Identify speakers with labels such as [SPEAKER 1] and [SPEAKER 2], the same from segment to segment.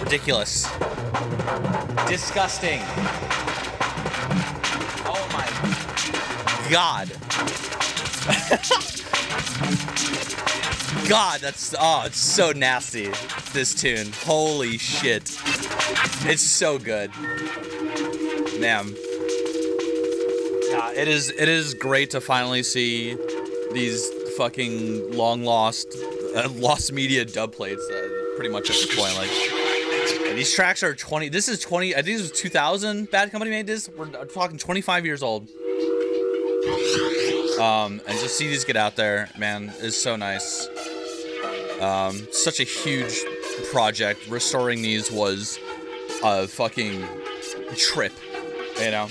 [SPEAKER 1] Ridiculous. Disgusting. Oh my God. God, it's so nasty, this tune. Holy shit. It's so good. Man. Yeah, it is great to finally see these fucking long lost media dub plates pretty much at this point. Like, these tracks are 20, this is 20, I think this was 2000 Bad Company made this. We're talking 25 years old. And just see these get out there, man, is so nice. Such a huge project. Restoring these was a fucking trip, you know?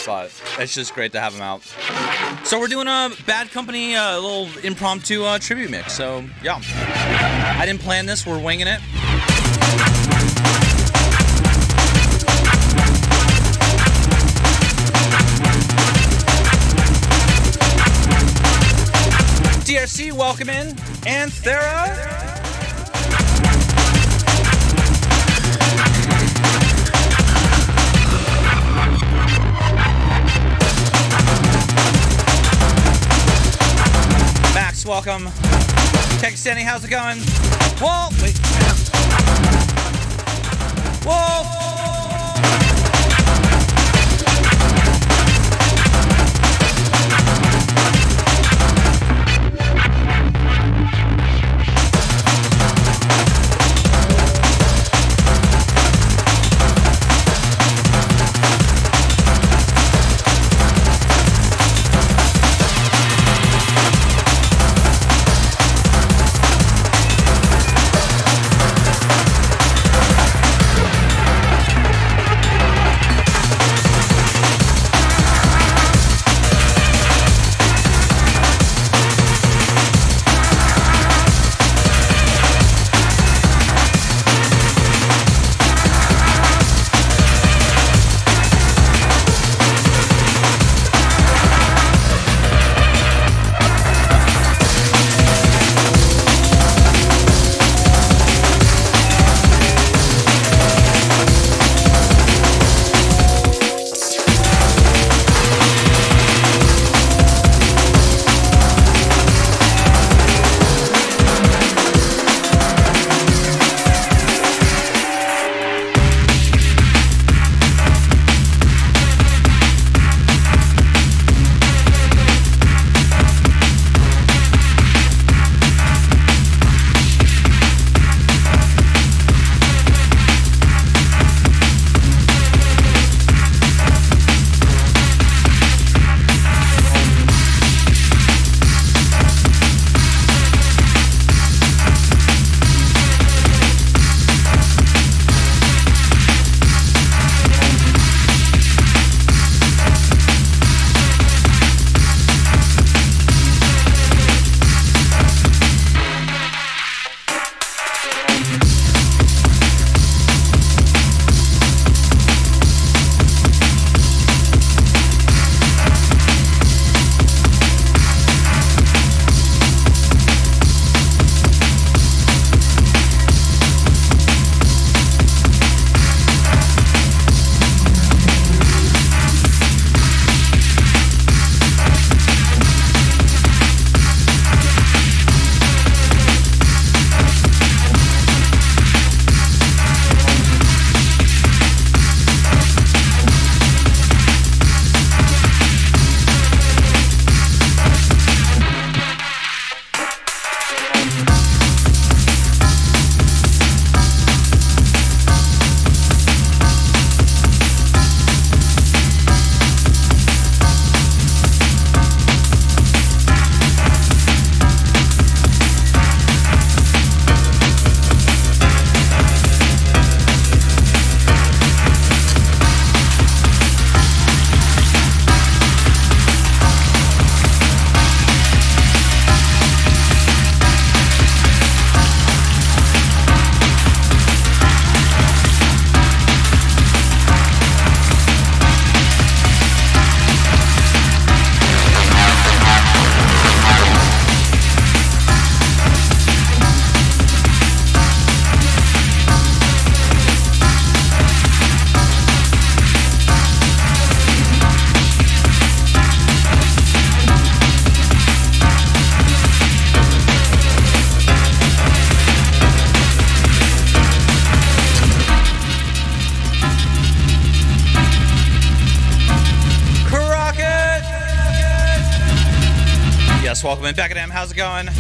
[SPEAKER 1] But it's just great to have them out. So we're doing a Bad Company, little impromptu tribute mix. So, yeah. I didn't plan this, we're winging it. DRC, welcome in. Anthera. Max, welcome. Texani, how's it going? Whoa, wait. Whoa. welcome in. Back at M, how's it going?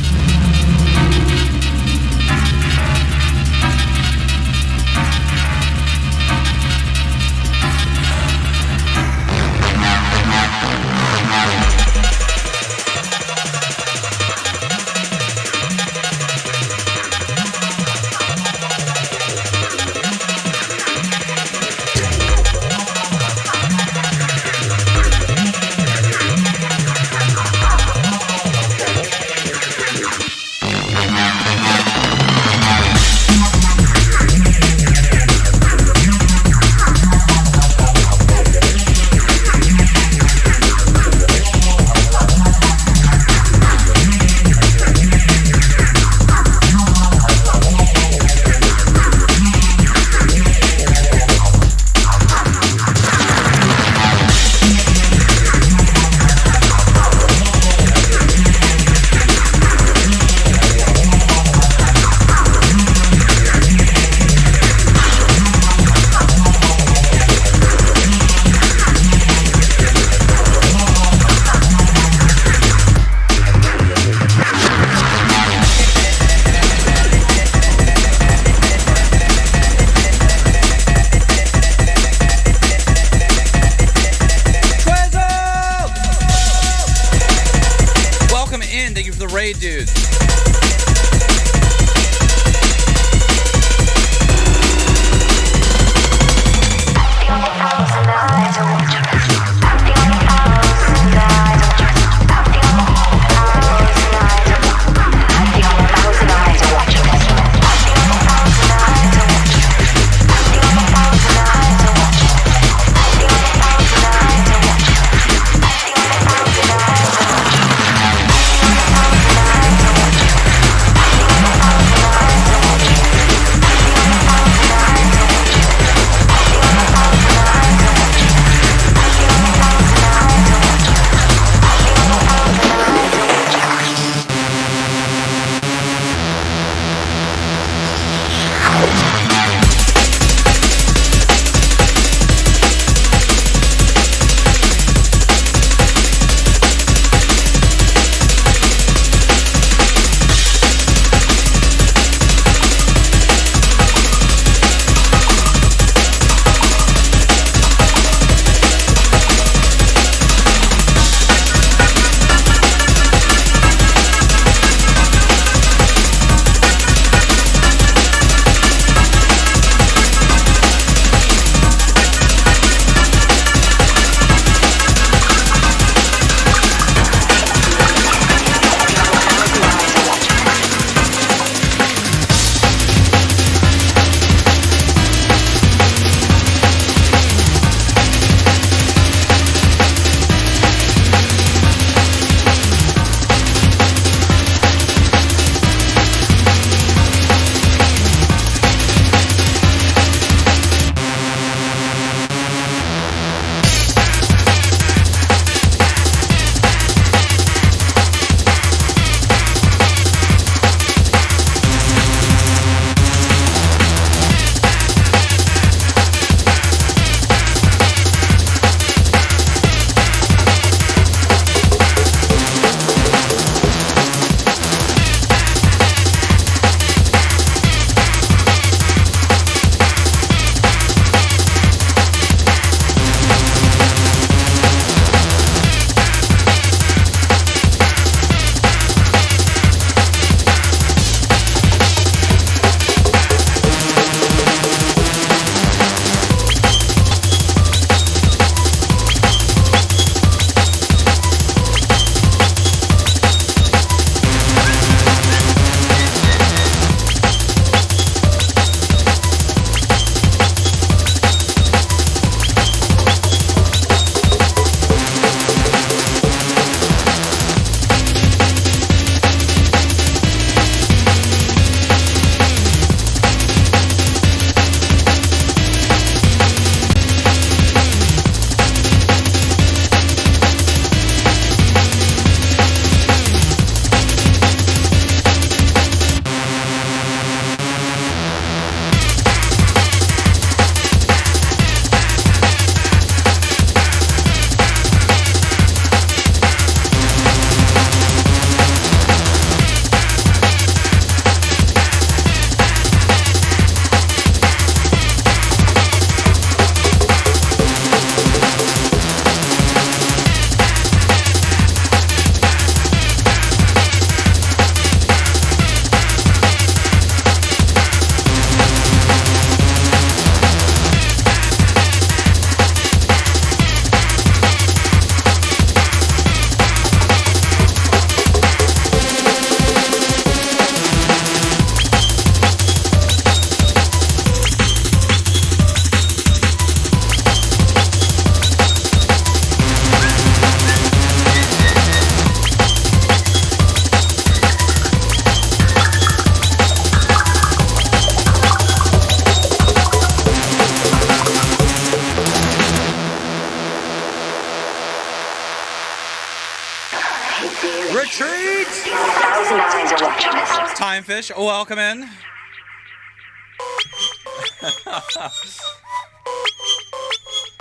[SPEAKER 1] Time Fish, welcome in.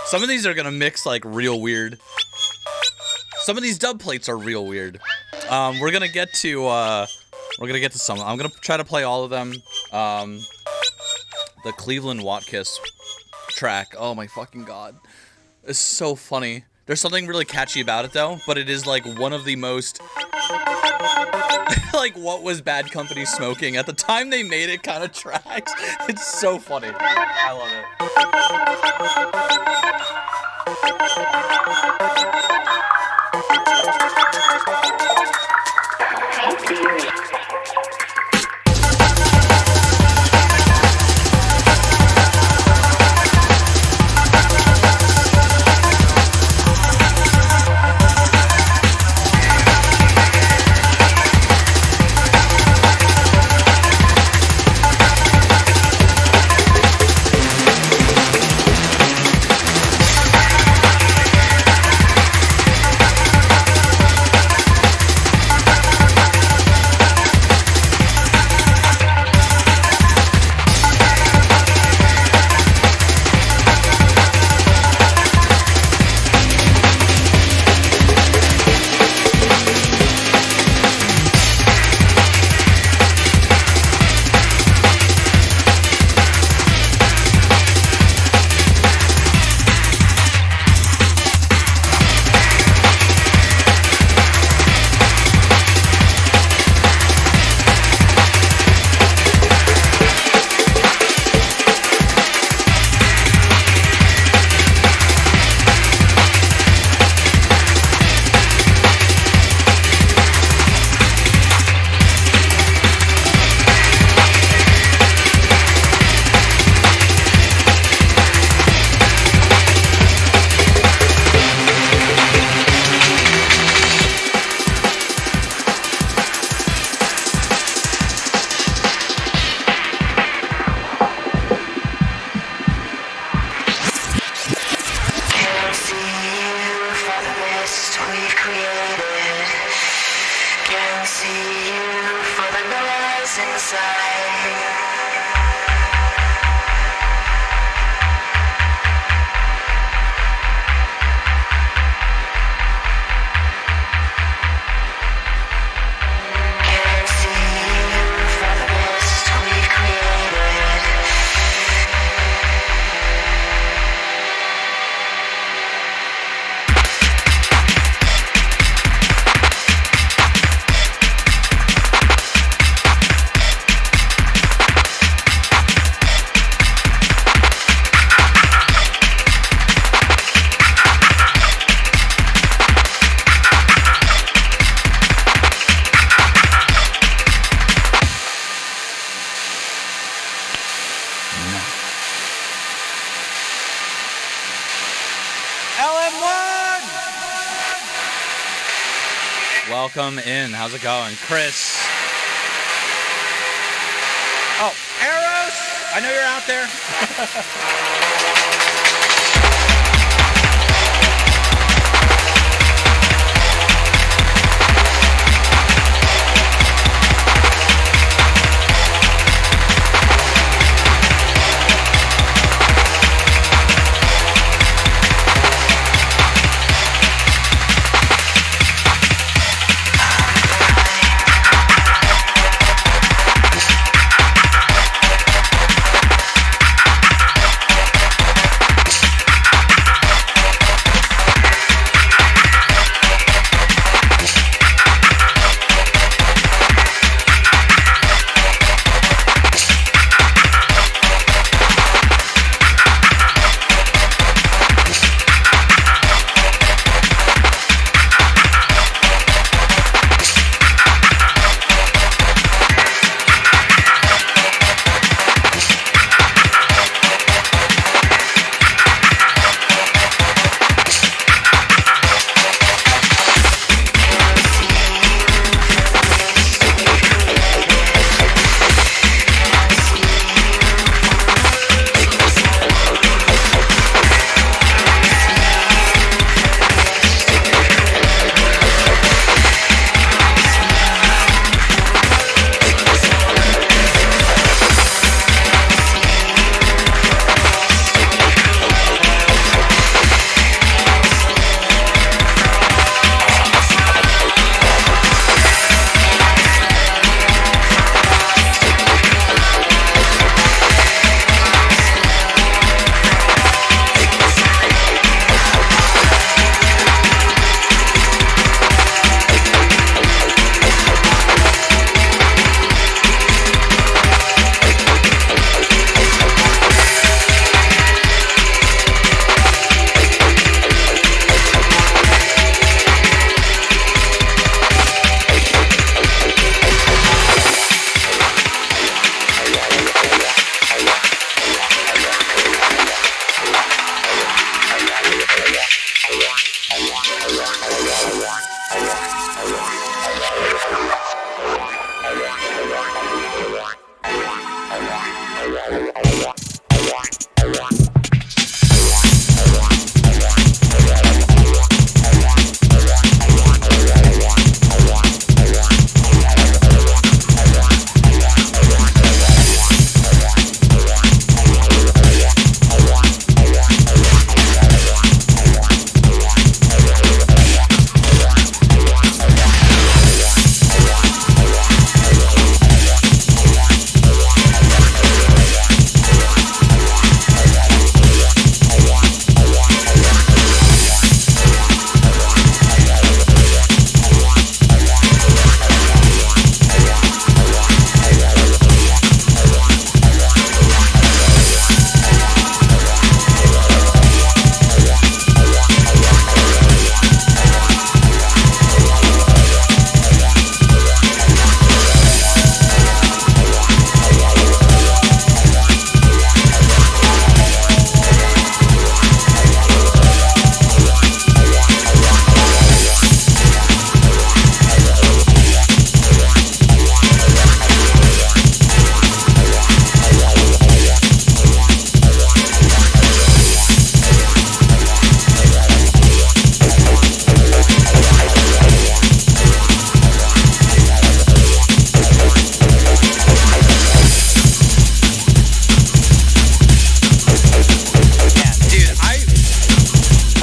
[SPEAKER 1] Some of these are gonna mix like real weird. Some of these dub plates are real weird. We're gonna get to some. I'm gonna try to play all of them. The Cleveland Watkiss track. Oh my fucking god. It's so funny. There's something really catchy about it though, but it is like one of the most like what was Bad Company smoking at the time they made it kind of tracks. It's so funny. I love it. Welcome in. How's it going? Chris. Oh, Eros! I know you're out there.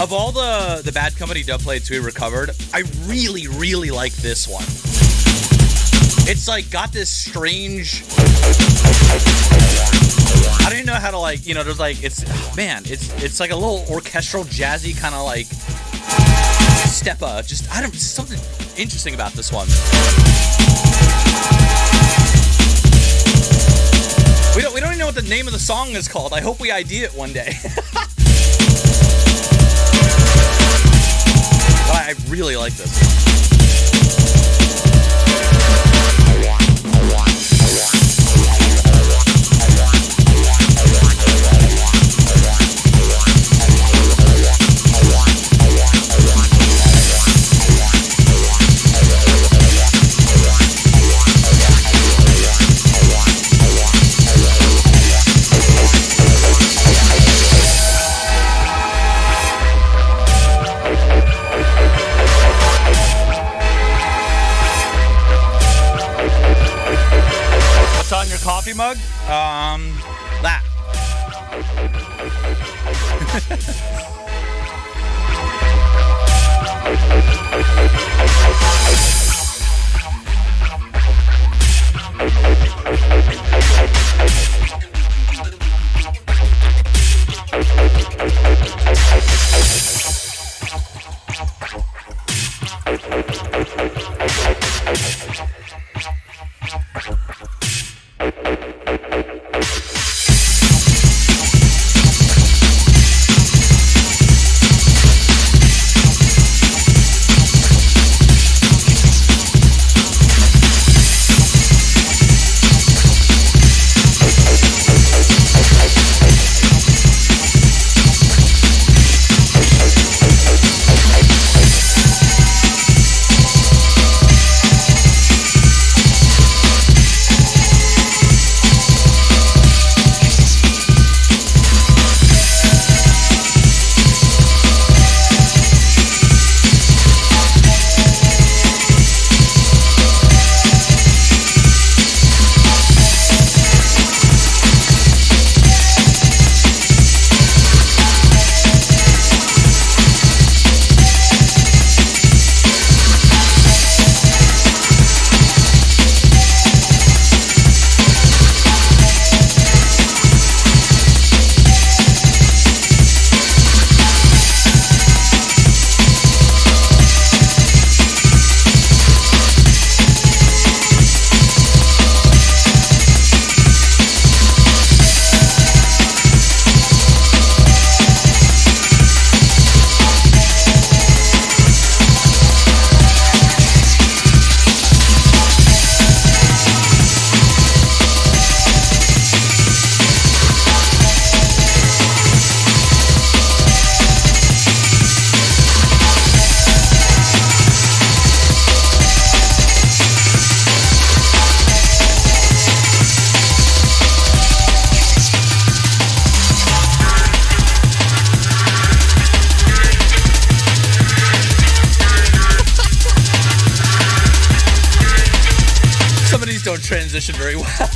[SPEAKER 1] Of all the Bad Company dub plates we recovered, I really like this one. It's like got this strange, I don't even know how to like, you know, there's like, it's like a little orchestral jazzy kind of like steppa. Just, I don't, something interesting about this one. We don't even know what the name of the song is called. I hope we ID it one day. But I really like this. On your coffee mug? That. transition very well.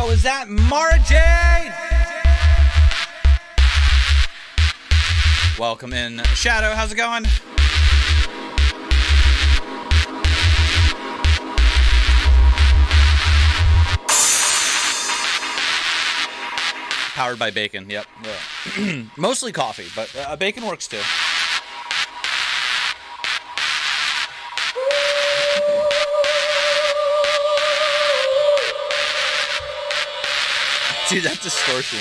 [SPEAKER 1] Was that Mara Jade? Welcome in, Shadow. How's it going? Powered by bacon. Yep. Mostly coffee, but bacon works too. Dude, that distortion.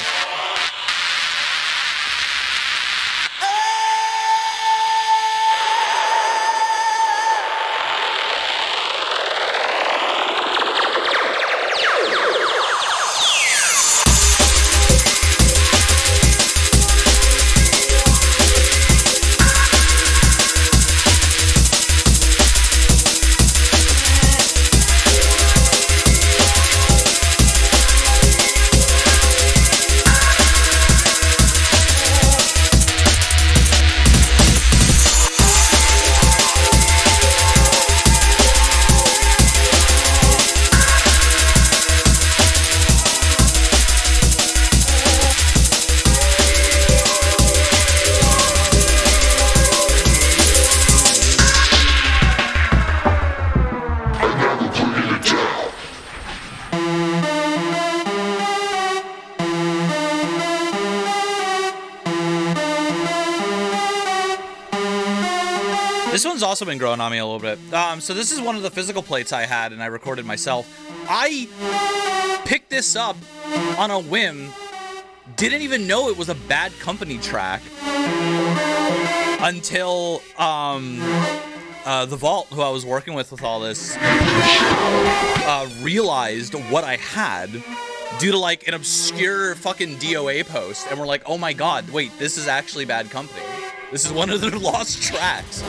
[SPEAKER 1] This one's also been growing on me a little bit. So this is one of the physical plates I had, and I recorded myself. I picked this up on a whim. Didn't even know it was a Bad Company track until the Vault, who I was working with all this, realized what I had due to like an obscure fucking DOA post, and we're like, oh my god, wait, this is actually Bad Company. This is one of their lost tracks.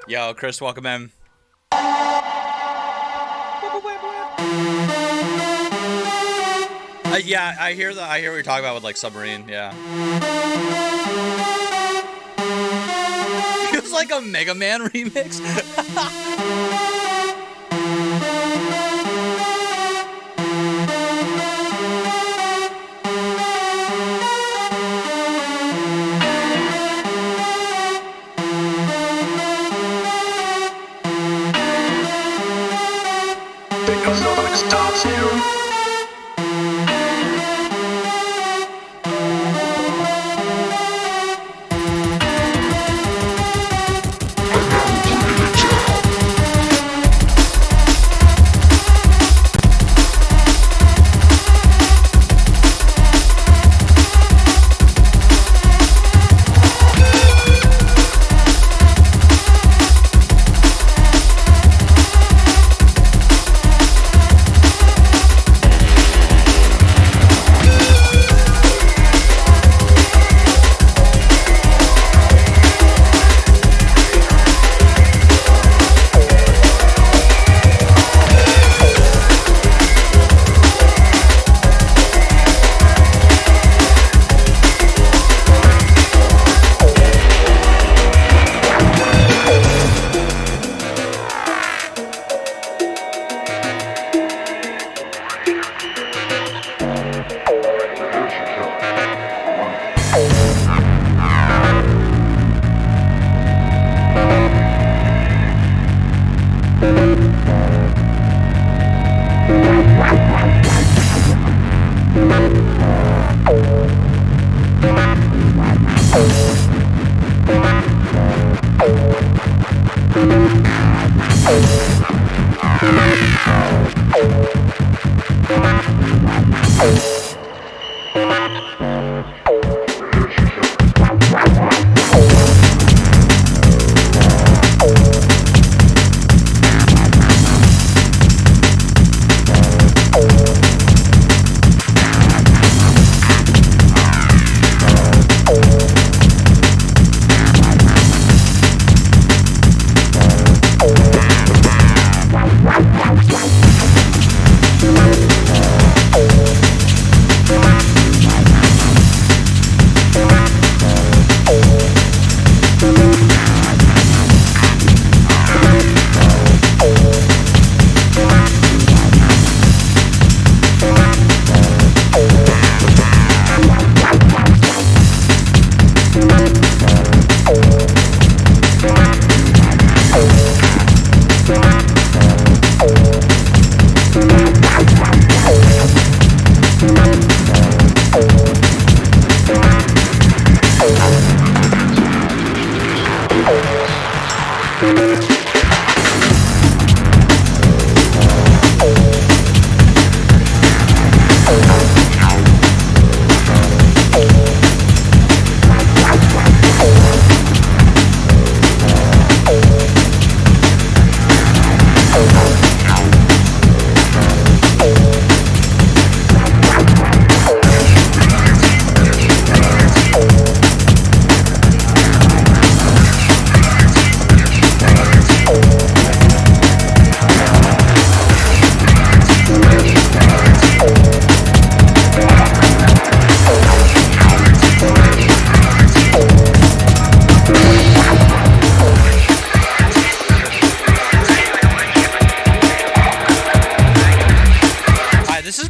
[SPEAKER 1] Yo, Chris, welcome in. Yeah, I hear what you're talking about with like Submarine. Yeah. It was like a Mega Man remix.
[SPEAKER 2] Because nothing stops you.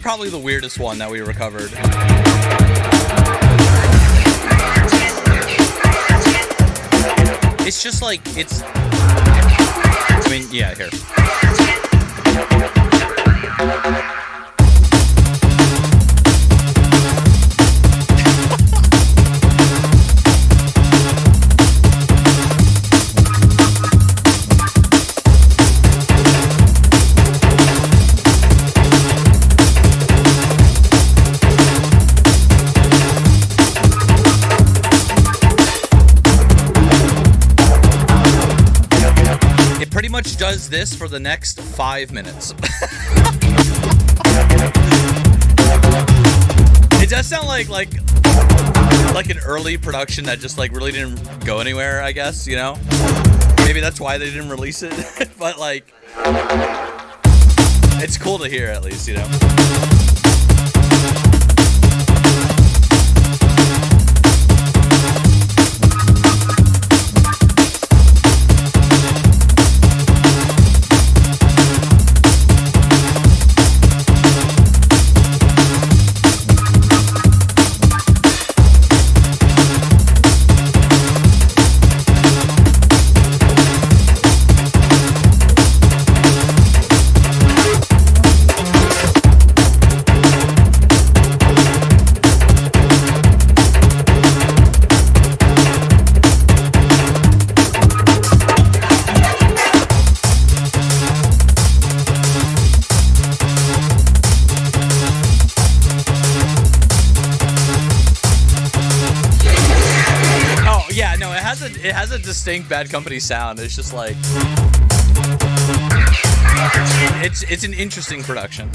[SPEAKER 1] Probably the weirdest one that we recovered. It's just like, it's, I mean, yeah, here. Does this for the next 5 minutes. It does sound like an early production that just like really didn't go anywhere, I guess, you know? Maybe that's why they didn't release it. But like, it's cool to hear at least, you know? It has a distinct Bad Company sound. It's just like, it's an interesting production.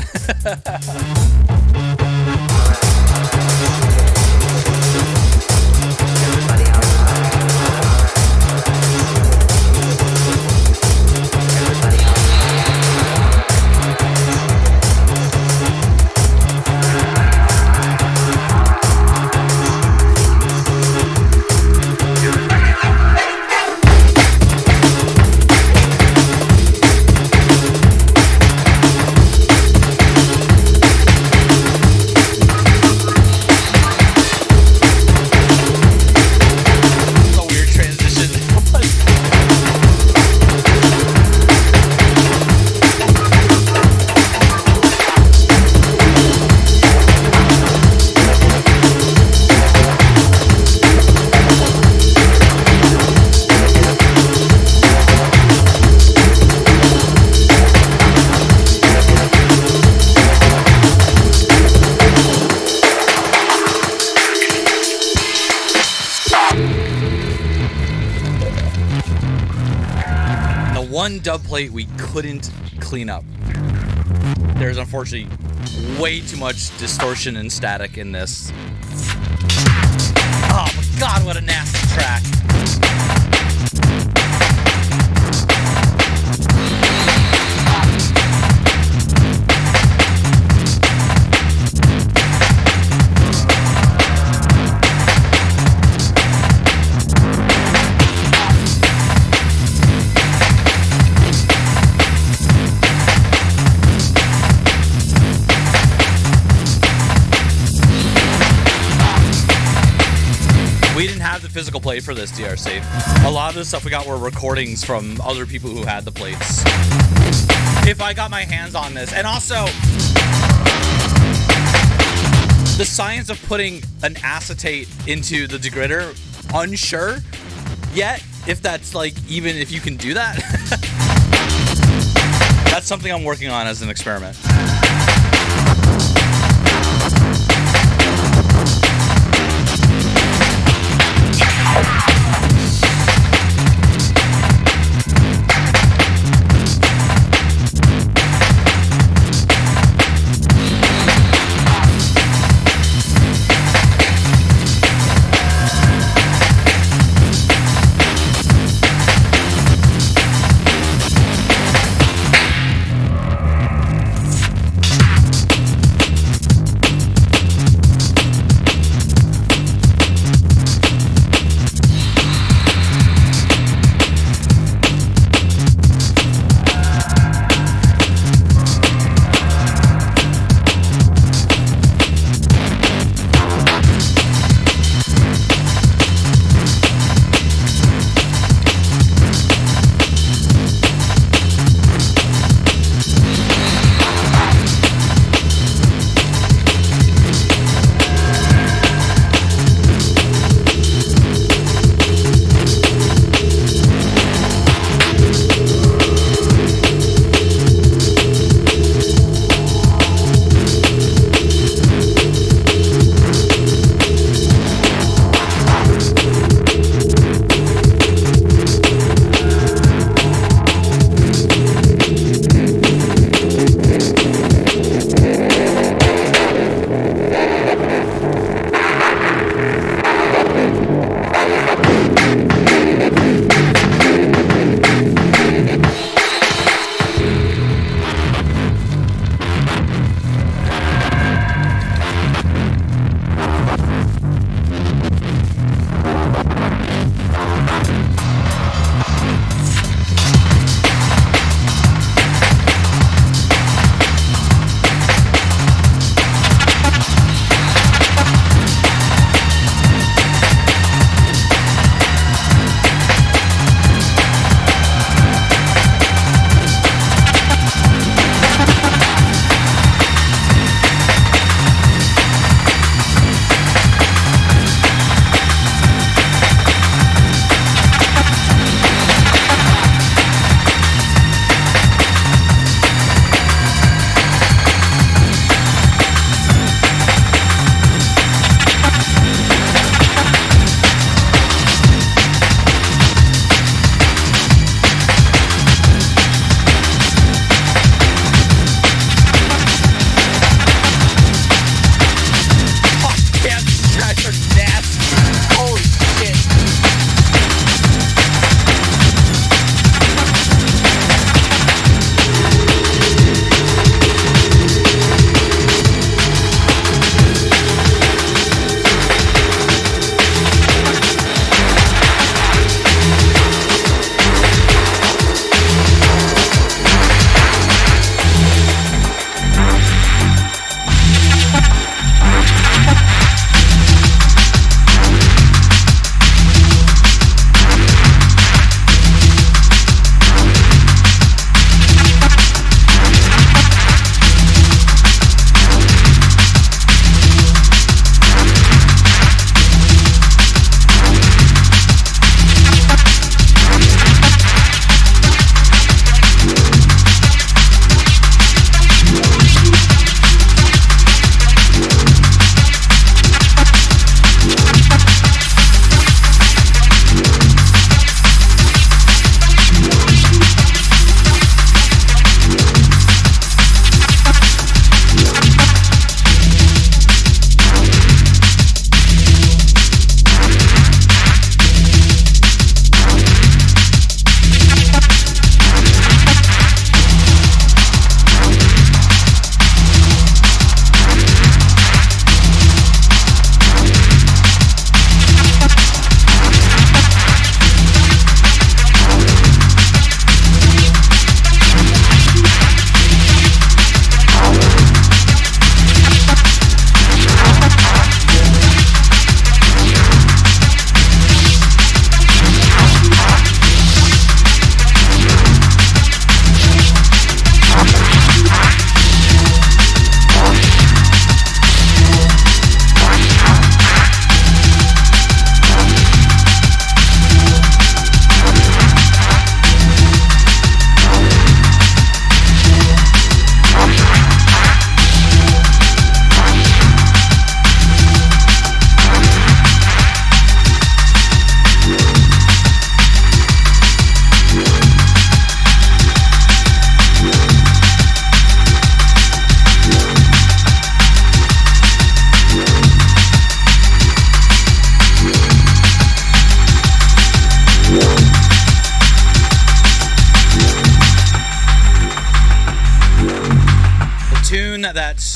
[SPEAKER 1] One dub plate we couldn't clean up. There's unfortunately way too much distortion and static in this. Oh my god, what a nasty track. We didn't have the physical plate for this DRC. A lot of the stuff we got were recordings from other people who had the plates. If I got my hands on this, and also the science of putting an acetate into the degritter, unsure yet, if that's like, even if you can do that. That's something I'm working on as an experiment.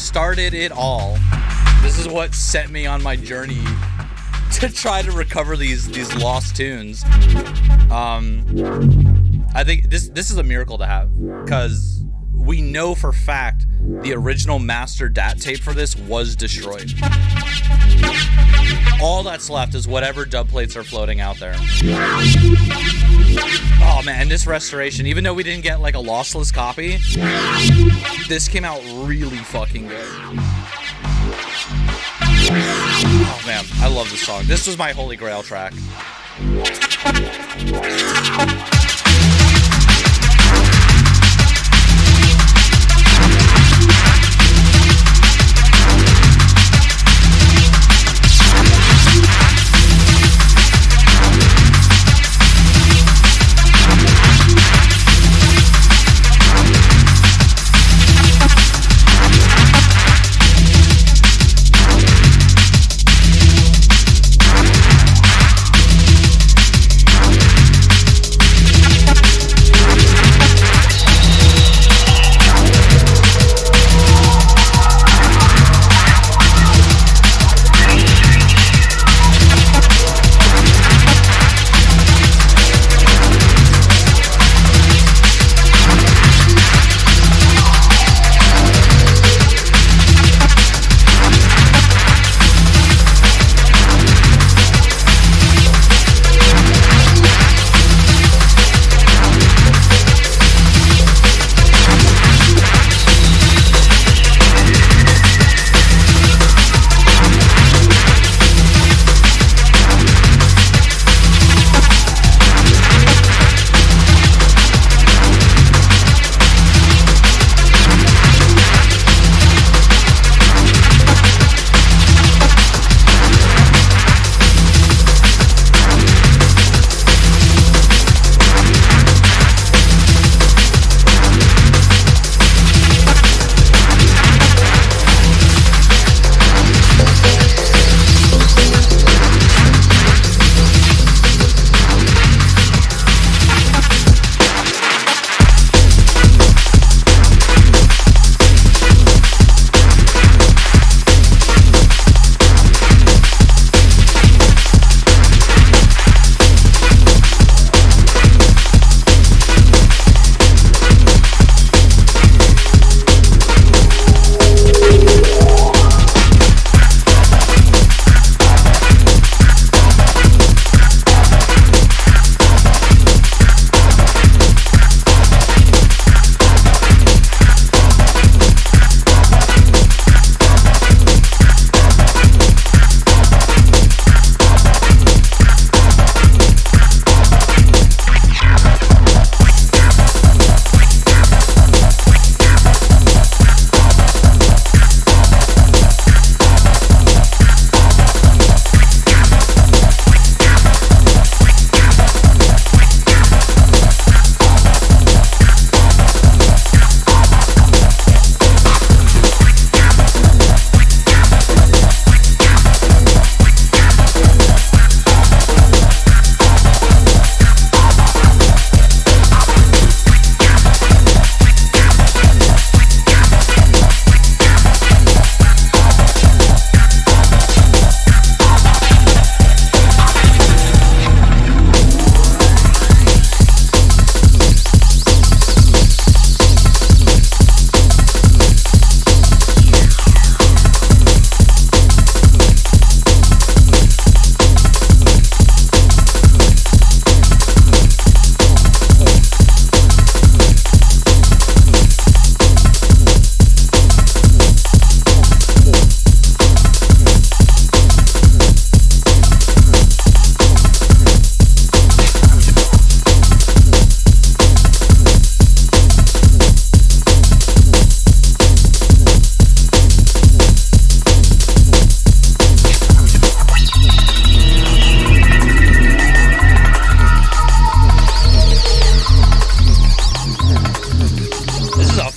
[SPEAKER 1] started it all. This is what set me on my journey to try to recover these lost tunes. I think this is a miracle to have, because we know for fact the original master DAT tape for this was destroyed. All that's left is whatever dub plates are floating out there. Oh man, this restoration, even though we didn't get like a lossless copy, this came out really fucking good. Oh man, I love this song. This was my holy grail track.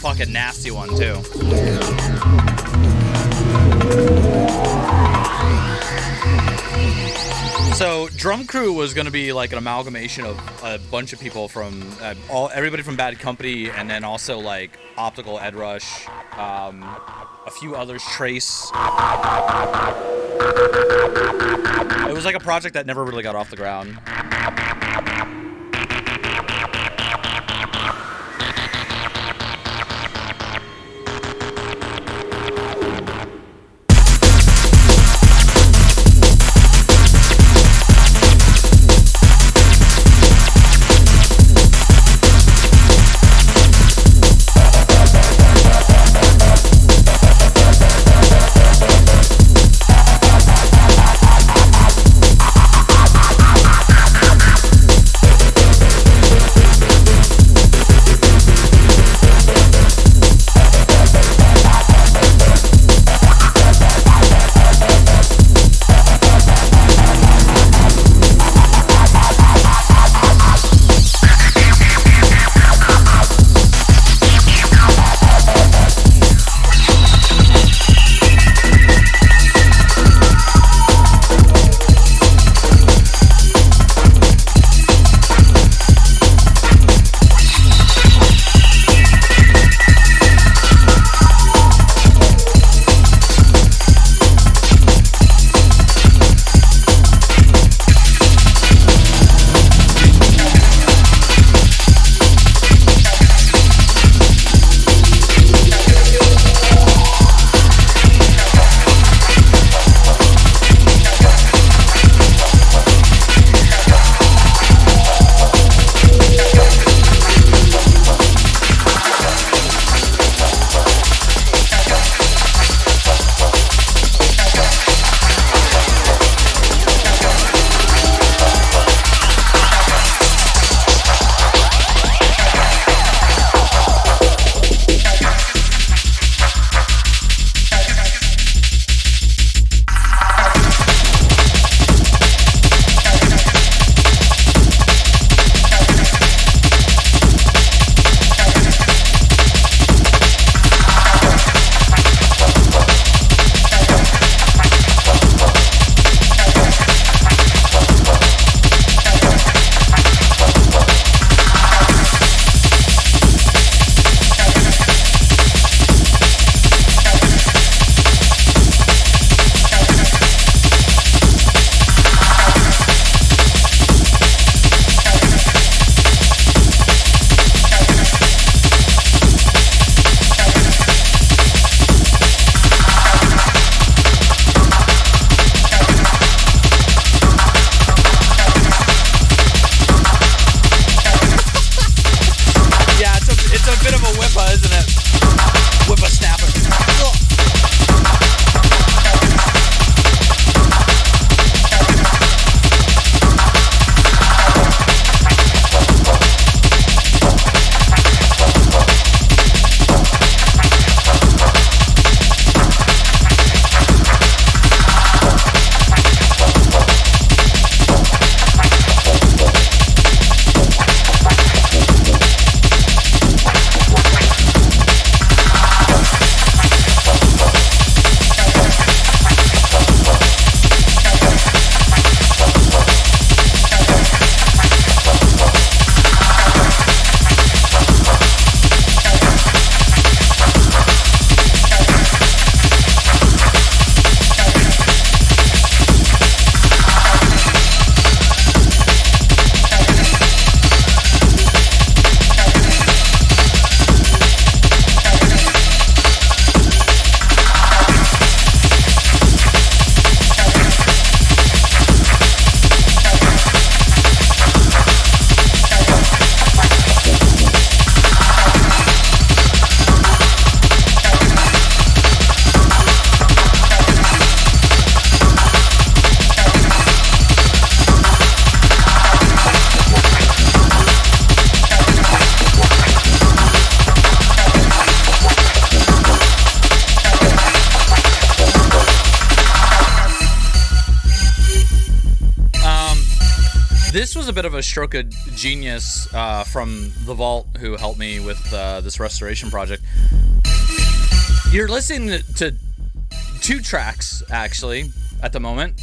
[SPEAKER 1] fucking nasty one too. So Drum Crew was going to be like an amalgamation of a bunch of people from everybody from Bad Company, and then also like Optical Ed Rush, A few others, Trace. It was like a project that never really got off the ground. This was a bit of a stroke of genius from the Vault, who helped me with this restoration project. You're listening to two tracks, actually, at the moment.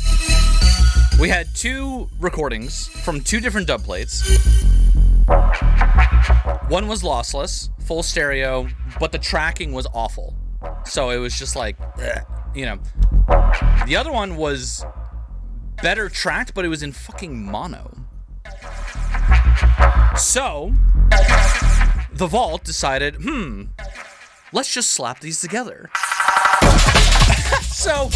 [SPEAKER 1] We had two recordings from two different dub plates. One was lossless, full stereo, but the tracking was awful. So it was just like, you know. The other one was better tracked, but it was in fucking mono. So the Vault decided, let's just slap these together. So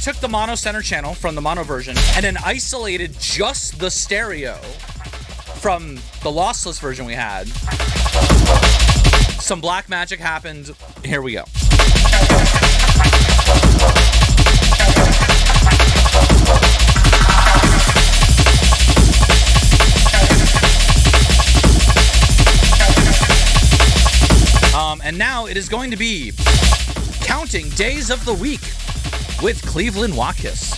[SPEAKER 1] took the mono center channel from the mono version and then isolated just the stereo from the lossless version we had. Some black magic happened. Here we go. And now it is going to be counting days of the week with Cleveland Watkis.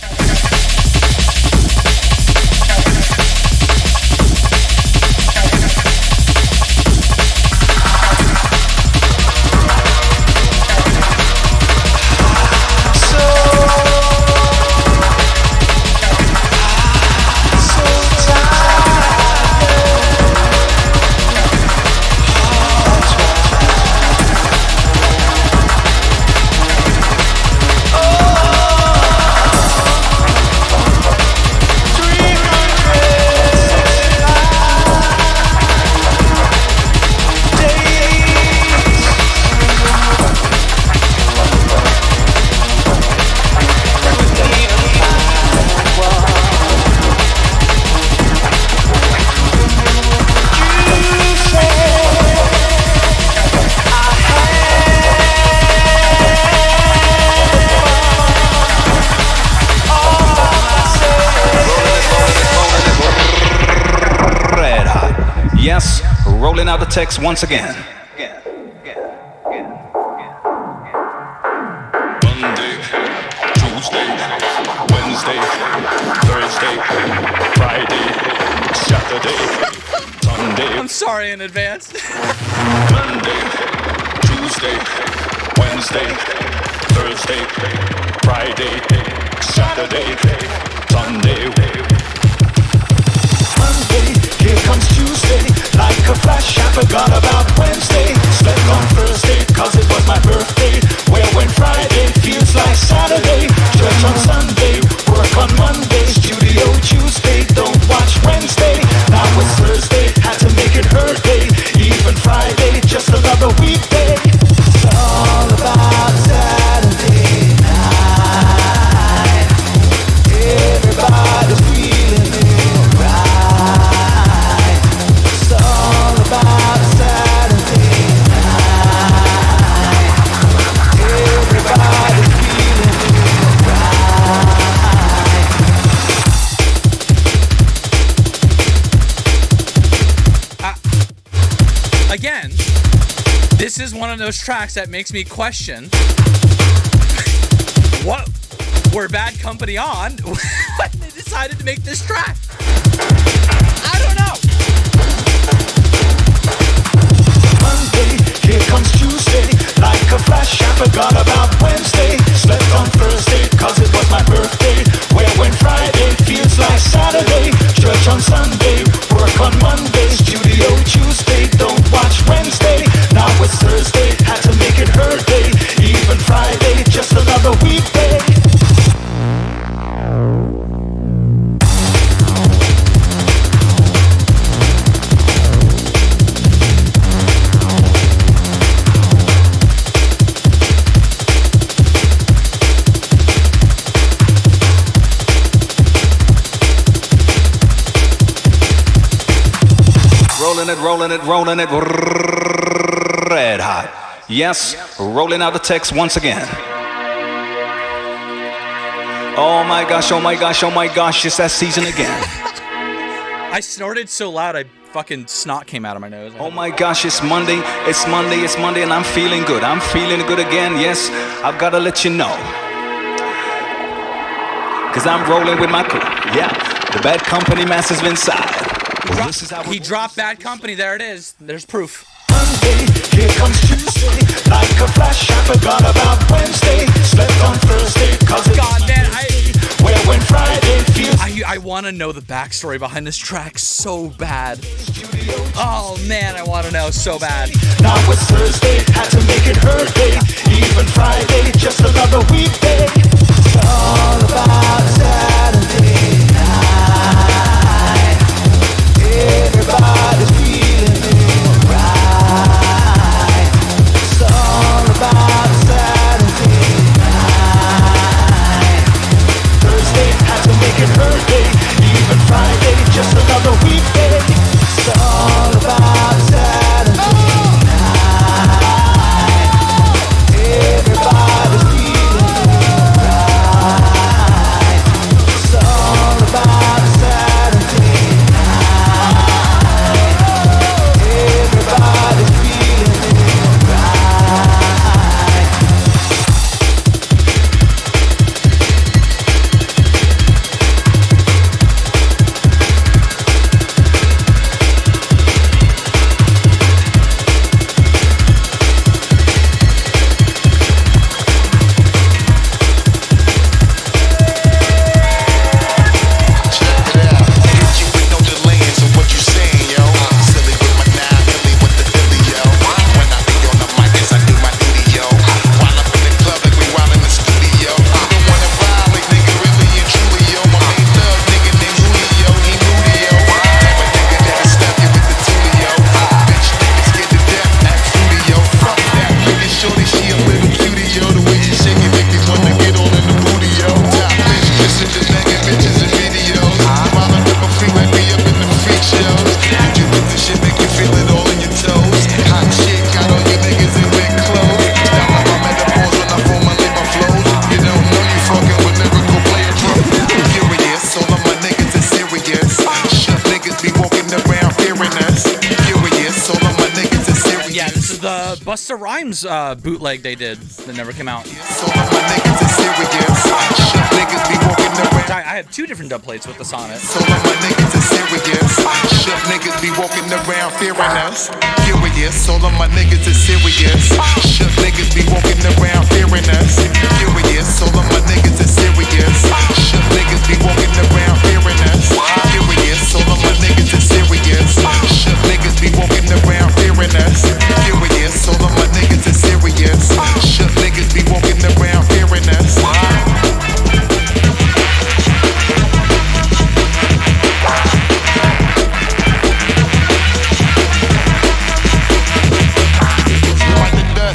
[SPEAKER 3] Yes, rolling out the text once again.
[SPEAKER 2] Monday, Tuesday, Wednesday, Thursday, Friday, Saturday, Sunday.
[SPEAKER 1] I'm sorry in advance.
[SPEAKER 2] Monday, Tuesday, Wednesday, Thursday, Friday, Saturday, Sunday. Monday, here comes Tuesday, like a flash I forgot about Wednesday. Slept on Thursday, cause it was my birthday. Where when Friday feels like Saturday. Church on Sunday, work on Monday. Studio Tuesday, don't watch Wednesday. Now it's Thursday, had to make it her day. Even Friday, just another weekday. It's all about Saturday night. Everybody's feeling it right. It's all about Saturday night. Everybody's feeling it right.
[SPEAKER 1] Again, this is one of those tracks that makes me question what were Bad Company on when they decided to make this track. I don't know.
[SPEAKER 2] Monday, here comes Tuesday, like a flash I forgot about Wednesday. Slept on Thursday, cause it was my birthday. Where when Friday feels like Saturday. Church on Sunday, work on Monday. Studio Tuesday, don't watch Wednesday. Now it's Thursday, had to make it her day. Even Friday, just another weekday.
[SPEAKER 3] Rolling it, red hot. Yes, rolling out the text once again. Oh my gosh, oh my gosh, oh my gosh, it's that season again.
[SPEAKER 1] I snorted so loud I fucking snot came out of my nose.
[SPEAKER 3] Oh my gosh, it's Monday, and I'm feeling good. I'm feeling good again, yes, I've gotta let you know. Cause I'm rolling with my crew, yeah, the Bad Company massive inside.
[SPEAKER 1] He dropped Bad Company. There it is. There's proof.
[SPEAKER 2] Monday, here comes Tuesday, like a flash I forgot about Wednesday. Slept on Thursday, cause it's
[SPEAKER 1] God, man,
[SPEAKER 2] where when Friday feels
[SPEAKER 1] I I want to know the backstory behind this track so bad. Oh man, I want to know so bad.
[SPEAKER 2] Now it's Thursday, had to make it her day. Even Friday, just another weekday. It's all about Saturday night. Everybody's feeling alright. It's all about Saturday night. Thursday, had to make it her day. Even Friday, just another weekday. It's all about Saturday night. Everybody's feeling alright. It's all about Saturday night. Everybody's feeling alright.
[SPEAKER 1] Busta Rhymes bootleg they did that never came out. I have two different dub plates with this on it.
[SPEAKER 4] So my niggas are serious. Shook niggas be walking around fearing us. Curious, all of my niggas are serious. Shook niggas be walking around fearing us. Curious, all of my niggas are serious. Shook niggas be walking around fearing us. Curious, all of my niggas are serious. Shook niggas be walking around fearing us. Curious, all of my niggas are serious. Shook niggas be walking around fearing us.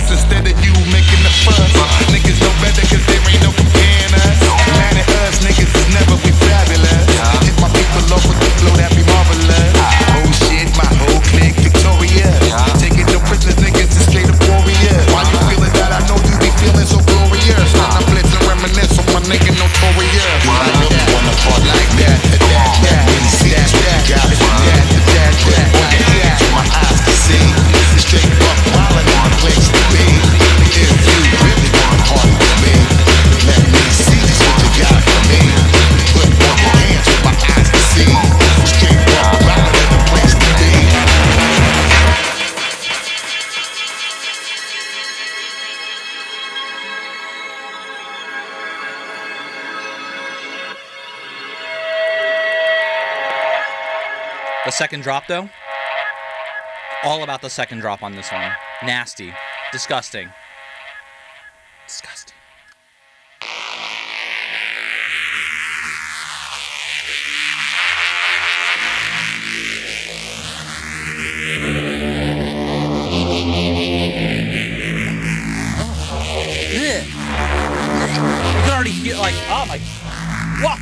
[SPEAKER 4] Instead of you making the fuss, niggas know better cause there ain't no comparing us. Mad at us, niggas is never be fabulous. Hit my people off with the flow that be marvelous. Oh shit, my whole clique victorious. Taking no prisoners, niggas is straight up warriors. Why you feeling that? I know you be feeling so glorious. When I blitz and reminisce on my nigga notorious. Like that, like that, my eyes can see. Straight up, wildin' on the place to be. If you really want to party with me, let me see just what you got for me. Put up your hands with my eyes to see. Straight up, wildin' in the place to be.
[SPEAKER 1] The second drop, though, all about the second drop on this one. Nasty. Disgusting. Disgusting. You can already hear, like, oh my, what?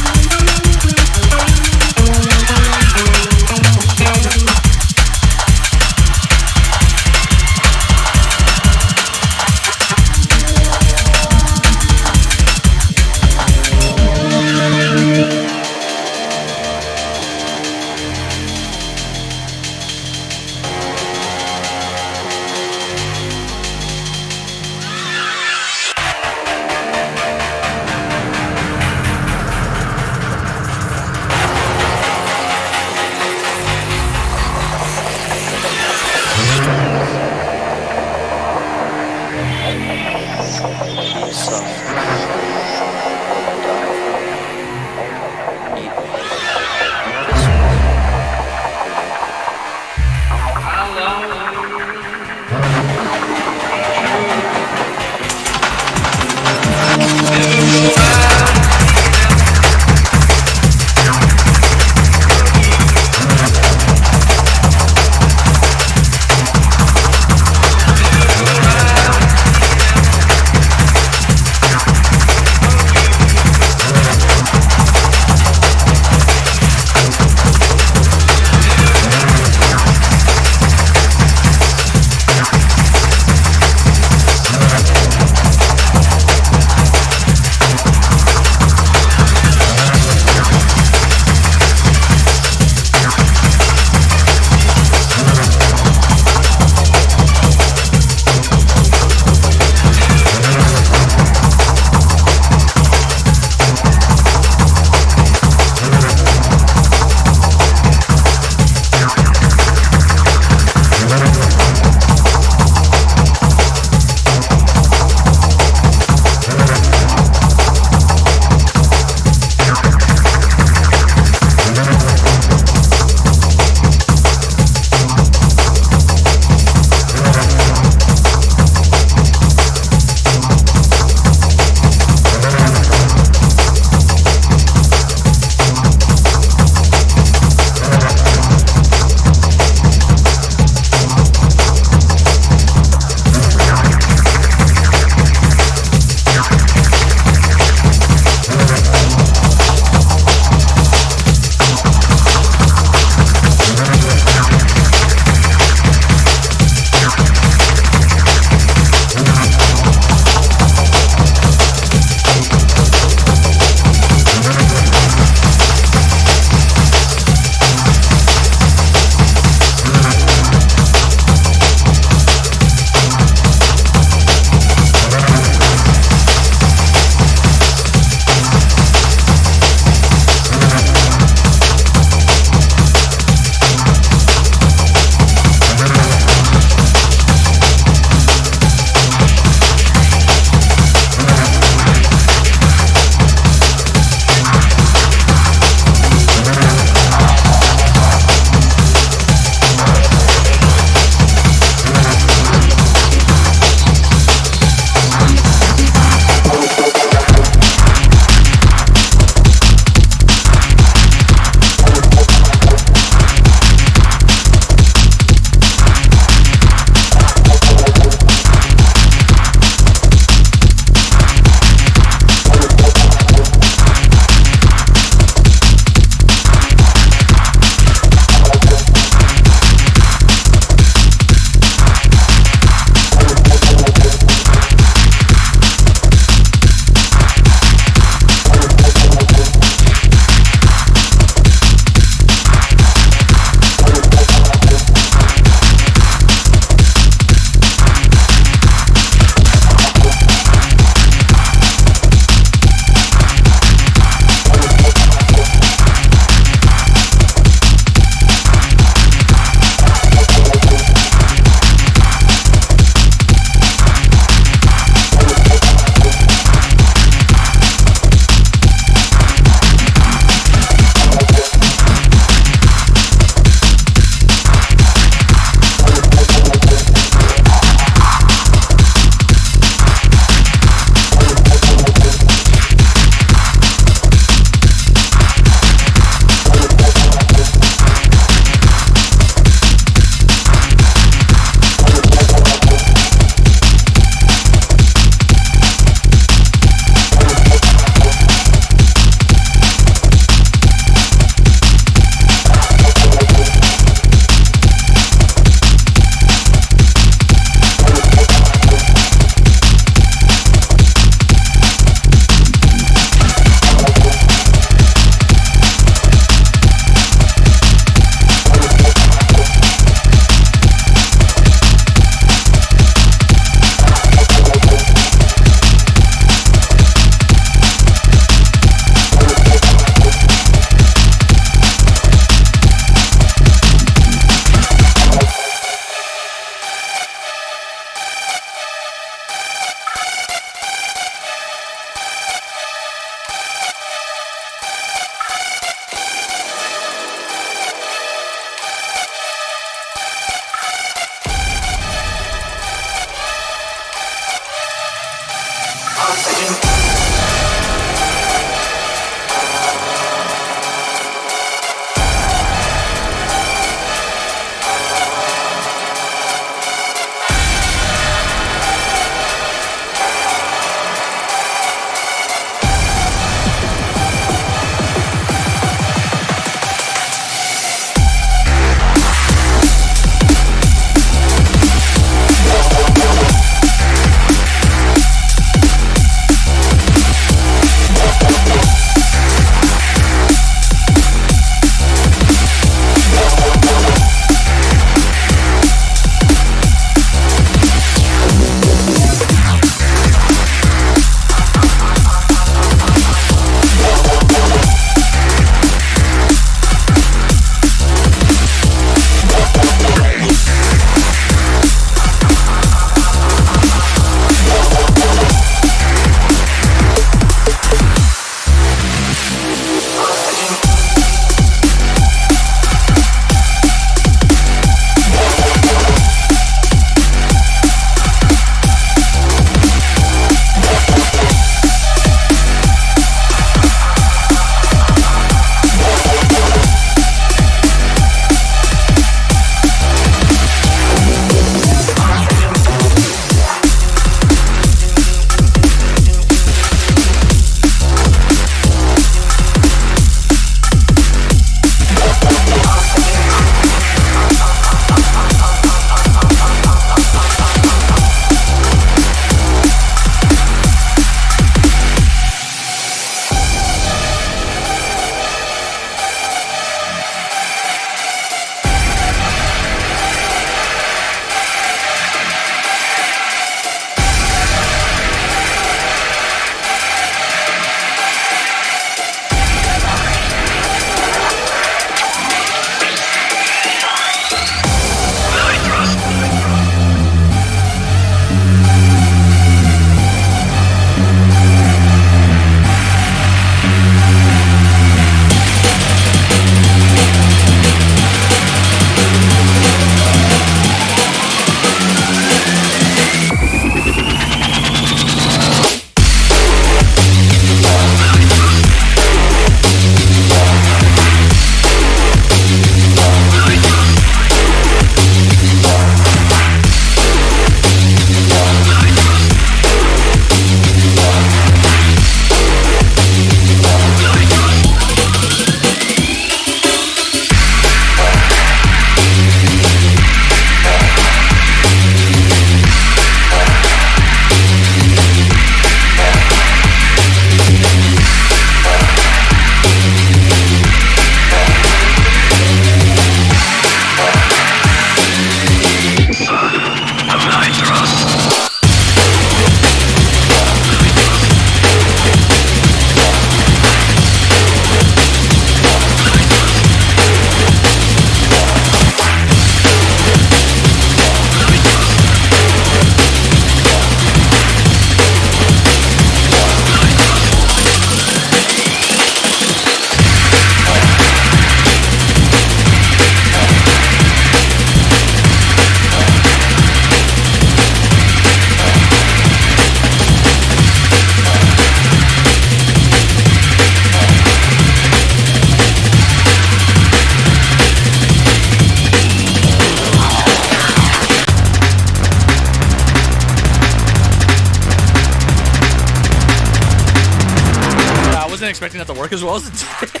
[SPEAKER 1] expecting that to work as well as it did.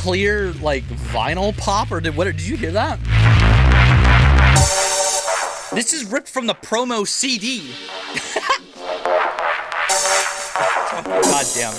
[SPEAKER 1] clear like vinyl pop, or did you hear that? This is ripped from the promo CD. Oh, God damn.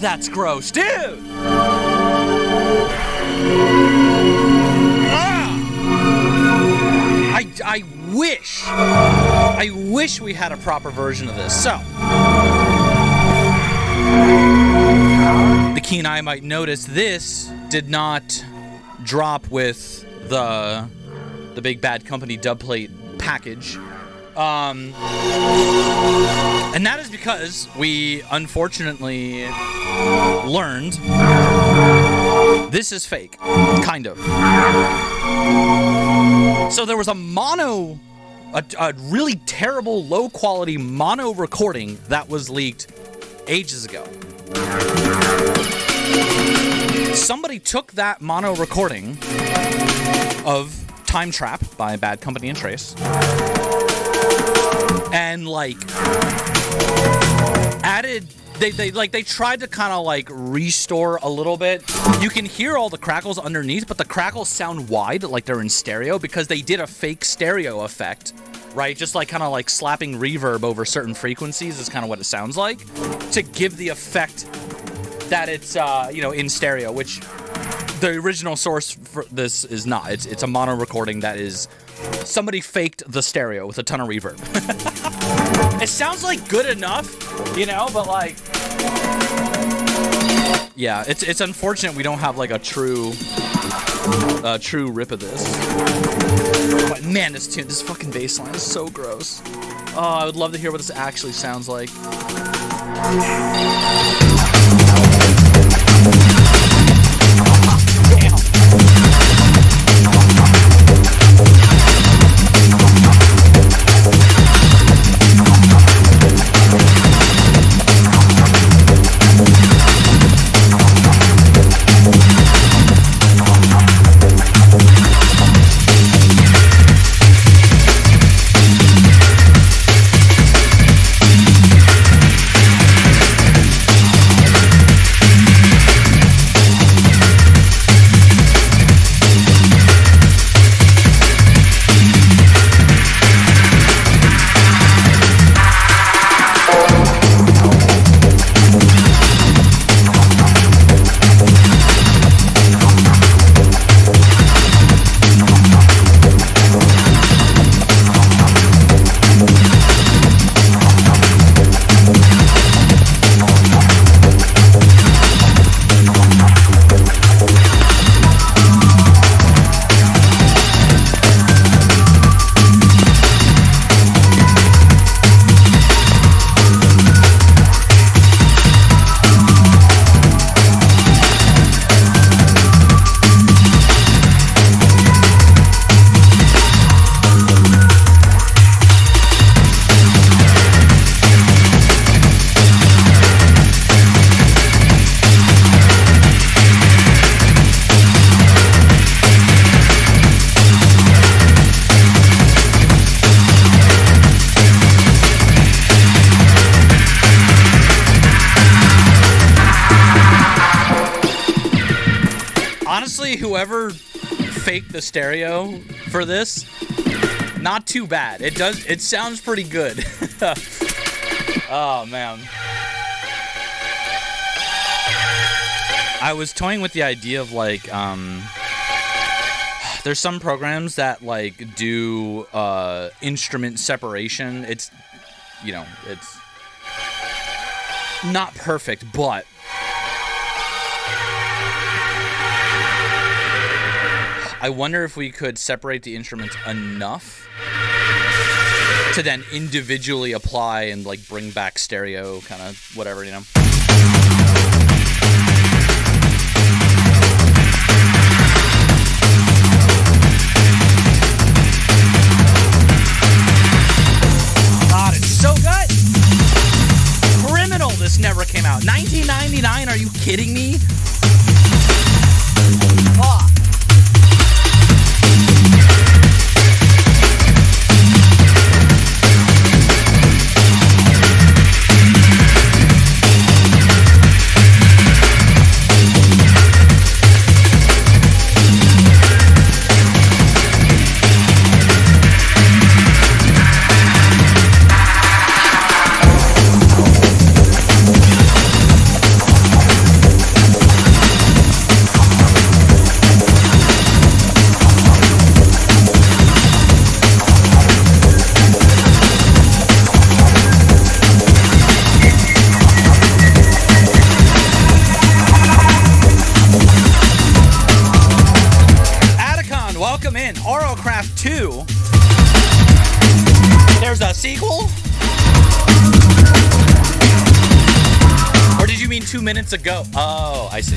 [SPEAKER 1] That's gross, dude! I wish we had a proper version of this. So, the keen eye might notice this did not drop with the Big Bad Company dubplate package. And that is because we unfortunately learned this is fake, kind of. So there was a really terrible, low-quality mono recording that was leaked ages ago. Somebody took that mono recording of Time Trap by Bad Company and Trace and added, they tried to kind of restore a little bit. You can hear all the crackles underneath, but the crackles sound wide, like they're in stereo, because they did a fake stereo effect, right? Just kind of slapping reverb over certain frequencies is kind of what it sounds like, to give the effect that it's in stereo, which the original source for this is not. It's a mono recording that is somebody faked the stereo with a ton of reverb. It sounds good enough, but yeah, it's unfortunate we don't have a true rip of this. But man, this fucking bass line is so gross. Oh, I would love to hear what this actually sounds like. Honestly, whoever faked the stereo for this, not too bad. It sounds pretty good. Oh, man. I was toying with the idea of, like, there's some programs that, like, do instrument separation. It's, you know, it's not perfect, but I wonder if we could separate the instruments enough to then individually apply and, like, bring back stereo, kind of whatever, you know? God, it's so good! Criminal, this never came out. 1999, are you kidding me? Fuck. There's a sequel? Or did you mean 2 minutes ago? Oh, I see.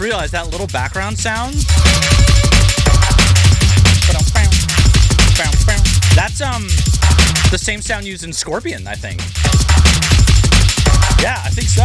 [SPEAKER 1] realized that little background sound. That's the same sound used in Scorpion, I think. Yeah, I think so.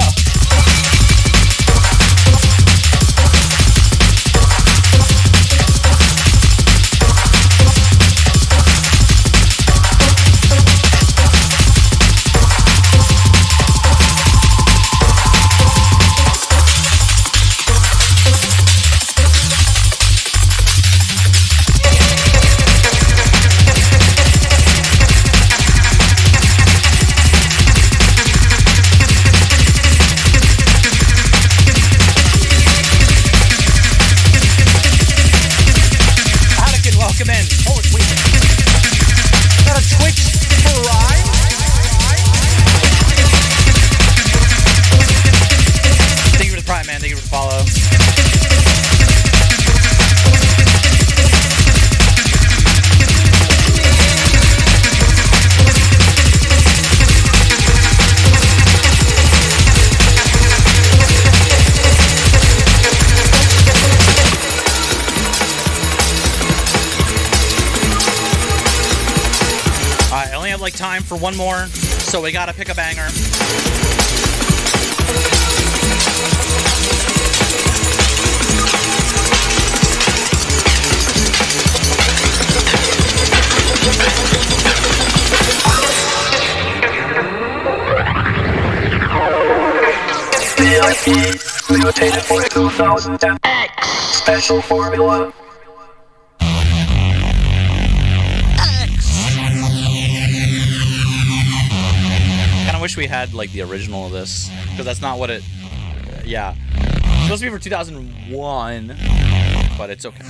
[SPEAKER 1] Time for one more, so we gotta pick a banger.
[SPEAKER 5] Mutated for 2010 special formula.
[SPEAKER 1] Wish we had like the original of this, because that's not what it yeah, it's supposed to be for 2001, but it's okay.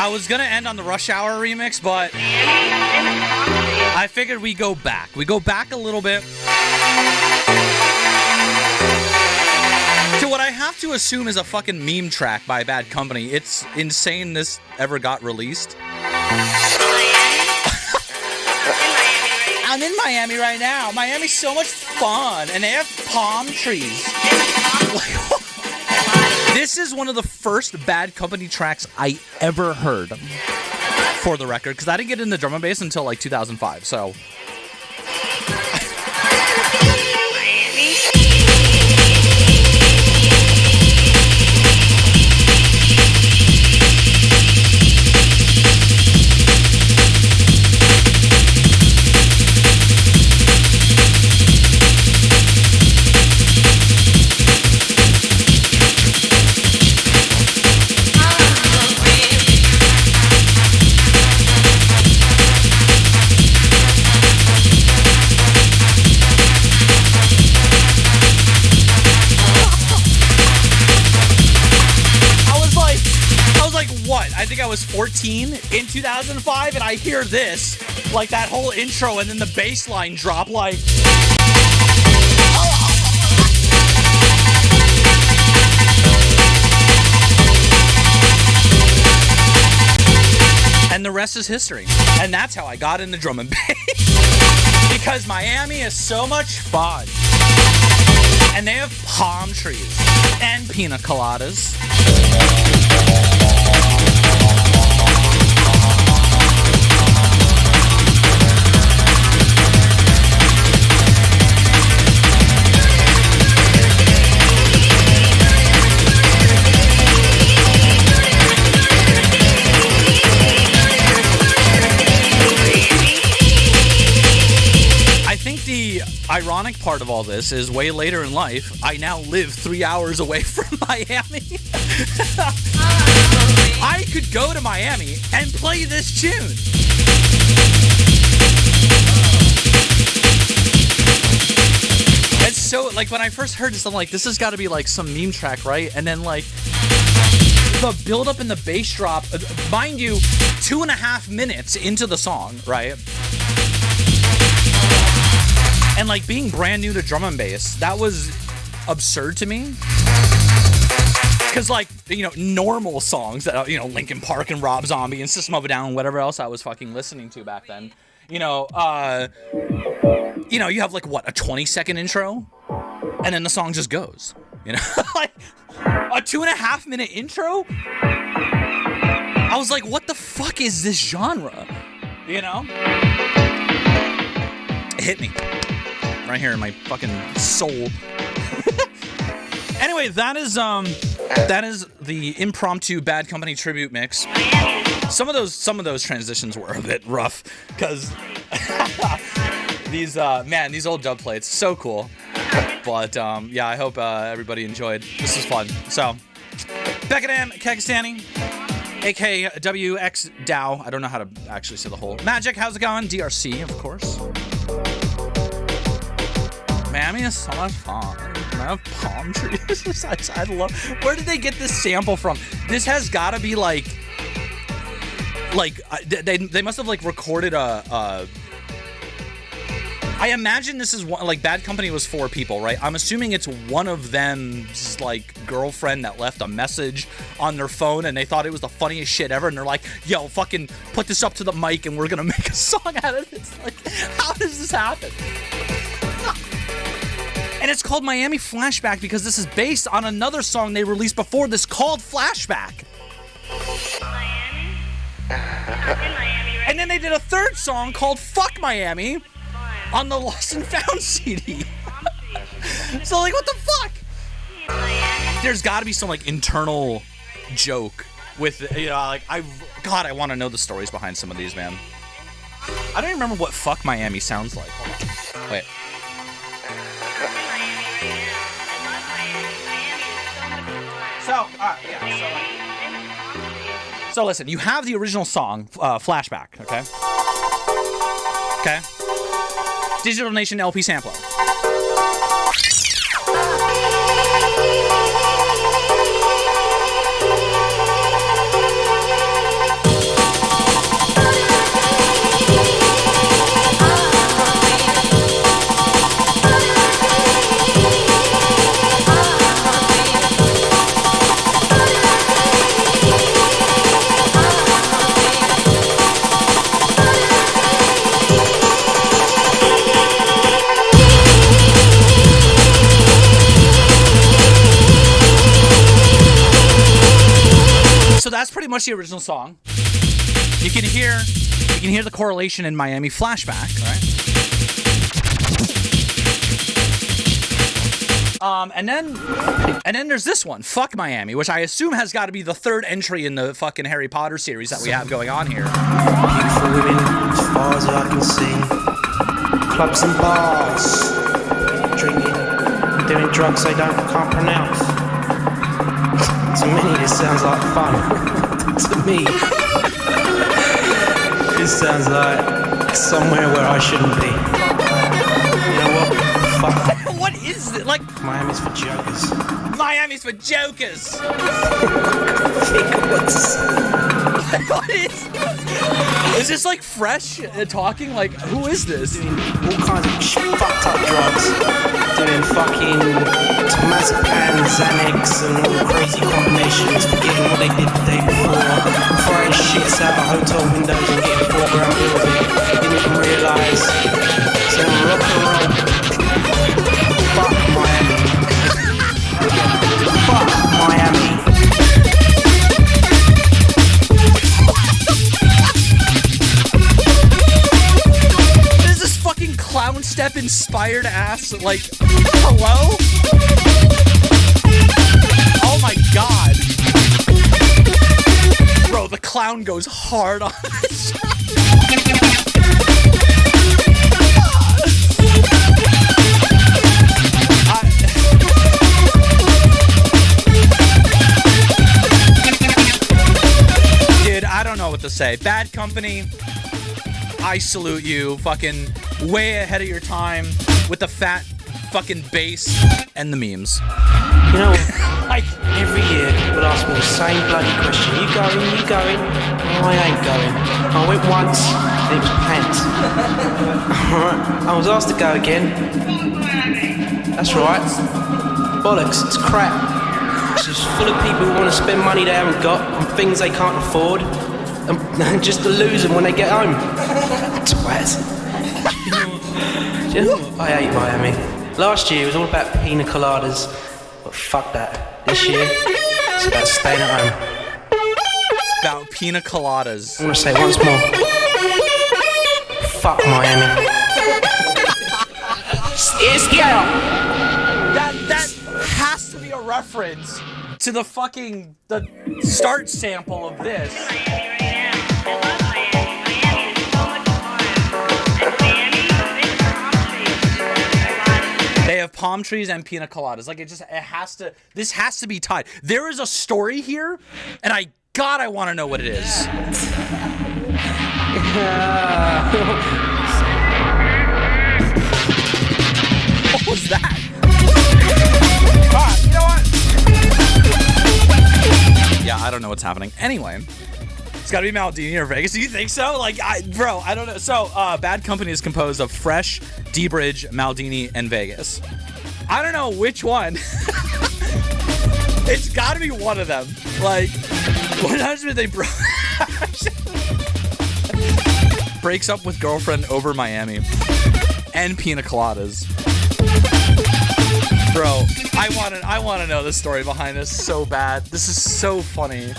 [SPEAKER 1] I was gonna end on the Rush Hour remix, but I figured we go back. We go back a little bit to what I have to assume is a fucking meme track by Bad Company. It's insane this ever got released. I'm in Miami right now. Miami's so much fun, and they have palm trees. This is one of the first Bad Company tracks I ever heard, for the record, because I didn't get into drum and bass until like 2005, so... I think I was 14 in 2005, and I hear this, like that whole intro, and then the bass line drop, like... And the rest is history. And that's how I got into drum and bass. Because Miami is so much fun. And they have palm trees and pina coladas. The ironic part of all this is way later in life, I now live 3 hours away from Miami. I could go to Miami and play this tune. It's so, like, when I first heard this, I'm like, this has got to be like some meme track, right? And then, like, the build up and the bass drop, mind you, 2.5 minutes into the song, right? And, like, being brand new to drum and bass, that was absurd to me. Because, like, you know, normal songs that, you know, Linkin Park and Rob Zombie and System of a Down and whatever else I was fucking listening to back then, you know, you have, like, what, a 20-second intro? And then the song just goes, you know? Like, a 2.5 minute intro? I was like, what the fuck is this genre? You know? It hit me. Right here in my fucking soul. Anyway, that is the impromptu Bad Company tribute mix. Some of those transitions were a bit rough because these old dub plates, so cool. But yeah, I hope everybody enjoyed. This was fun. So, Bekadam Kegstani, aka WX Dow. I don't know how to actually say the whole. Magic, how's it going? DRC, of course. Miami is so much fun. I have palm trees. I love. Where did they get this sample from? This has got to be like they must have like recorded a. I imagine this is one, like Bad Company was 4 people, right? I'm assuming it's one of them's like girlfriend that left a message on their phone and they thought it was the funniest shit ever and they're like, yo, fucking put this up to the mic and we're gonna make a song out of it. It's like, how does this happen? And it's called Miami Flashback because this is based on another song they released before this called Flashback.
[SPEAKER 6] Miami? Miami, right?
[SPEAKER 1] And then they did a third song called Fuck Miami on the Lost and Found CD. So, like, what the fuck? There's got to be some, like, internal joke with, you know, like, I want to know the stories behind some of these, man. I don't even remember what Fuck Miami sounds like. Hold on. Wait. So, so listen, you have the original song, Flashback, okay? Okay? Digital Nation LP sampler. that's pretty much the original song. You can hear the correlation in Miami Flashback, right? And then there's this one, Fuck Miami, which I assume has got to be the third entry in the fucking Harry Potter series that we have going on here.
[SPEAKER 7] Beautiful women, as far as I can see. Clubs and bars, drinking, doing drugs they can't pronounce. To me, this sounds like fun. To me, this sounds like somewhere where I shouldn't be. You know what? Fuck.
[SPEAKER 1] What is it? Like,
[SPEAKER 7] Miami's for jokers.
[SPEAKER 1] Miami's for jokers. What is this like Fresh talking? Like, who is this?
[SPEAKER 7] Doing all kinds of fucked up drugs. Doing fucking Temazepam, Xanax, and all crazy combinations. Forgetting what they did the day before. Throwing shits out of hotel windows and getting 4 gram pills. Didn't even realise. So rock and roll. Fuck Miami. Fuck Miami.
[SPEAKER 1] This is fucking clown step inspired ass. Like, hello? Oh my god. Bro, the clown goes hard on this. I don't know what to say. Bad Company, I salute you. Fucking way ahead of your time with the fat fucking bass and the memes.
[SPEAKER 7] You know, like every year people ask me the same bloody question. You going? You going? No, I ain't going. I went once and it was pants. Alright, I was asked to go again. That's right. Bollocks, it's crap. It's just full of people who want to spend money they haven't got on things they can't afford and just to lose them when they get home. Twats. I hate Miami. Last year it was all about pina coladas, but fuck that. This year it's about staying at home.
[SPEAKER 1] It's about pina coladas.
[SPEAKER 7] I want to say it once more. Fuck Miami.
[SPEAKER 1] That has to be a reference to the start sample of this. They have palm trees and pina coladas. Like this has to be tied. There is a story here, and I want to know what it is. What was that? You know what? Yeah, I don't know what's happening. Anyway, it's gotta be Maldini or Vegas. Do you think so? Like, bro, I don't know. So, Bad Company is composed of Fresh, D-Bridge, Maldini, and Vegas. I don't know which one. It's gotta be one of them. Like, what husband they breaks up with girlfriend over Miami and pina coladas. Bro, I want to know the story behind this so bad. This is so funny.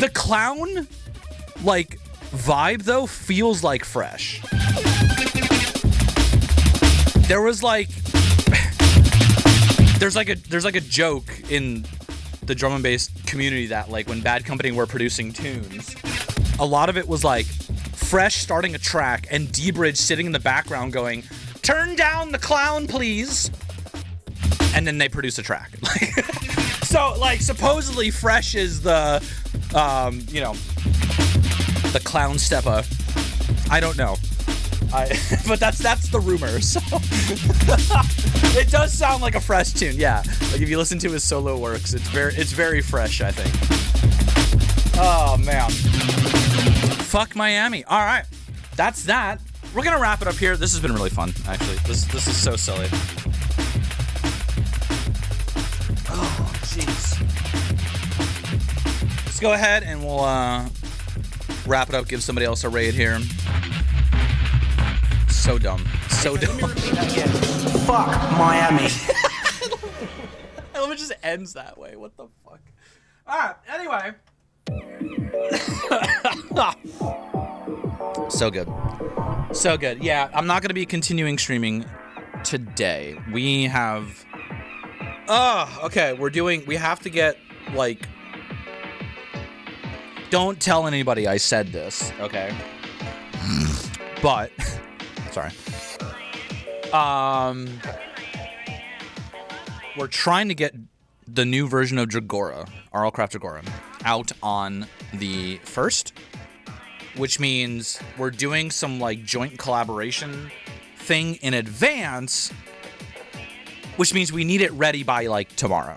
[SPEAKER 1] The clown, like, vibe though feels like Fresh. There was like, there's like a joke in the drum and bass community that like when Bad Company were producing tunes, a lot of it was like Fresh starting a track and D-Bridge sitting in the background going, "Turn down the clown, please." And then they produce a track. So, like, supposedly Fresh is the, the clown stepper. I don't know. But that's the rumor. So it does sound like a Fresh tune, yeah. Like if you listen to his solo works, it's very Fresh, I think. Oh man. Fuck Miami. All right, that's that. We're gonna wrap it up here. This has been really fun, actually. This is so silly. Oh, jeez. Let's go ahead and we'll wrap it up. Give somebody else a raid here. So dumb. So dumb.
[SPEAKER 7] Fuck Miami.
[SPEAKER 1] It just ends that way. What the fuck? Alright, anyway. So good. So good. Yeah, I'm not going to be continuing streaming today. We have... okay, we have to get, like... Don't tell anybody I said this, okay? But... Sorry. We're trying to get the new version of Dragora, RLCraft Dragora, out on the 1st, which means we're doing some like joint collaboration thing in advance, which means we need it ready by like tomorrow.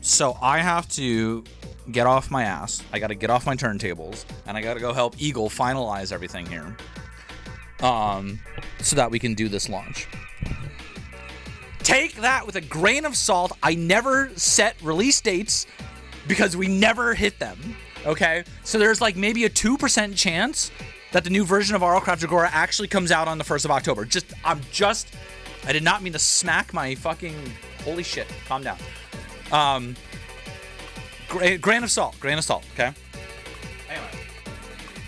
[SPEAKER 1] So I have to get off my ass. I got to get off my turntables, and I got to go help Eagle finalize everything here, so that we can do this launch. Take that with a grain of salt. I never set release dates because we never hit them, okay? So there's like maybe a 2% chance that the new version of RLCraft Dragora actually comes out on the 1st of October. I did not mean to smack my fucking, holy shit, calm down. Grain of salt, okay? Anyway.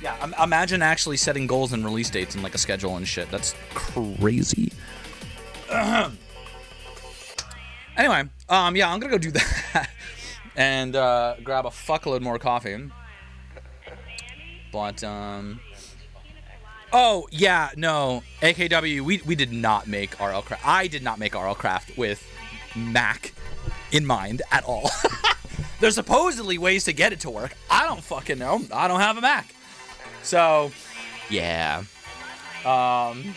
[SPEAKER 1] Yeah, imagine actually setting goals and release dates and like a schedule and shit. That's crazy. Anyway, yeah, I'm gonna go do that and grab a fuckload more coffee. But oh yeah, no, AKW, we did not make RLCraft. I did not make RLCraft with Mac in mind at all. There's supposedly ways to get it to work. I don't fucking know. I don't have a Mac. So, yeah. I'm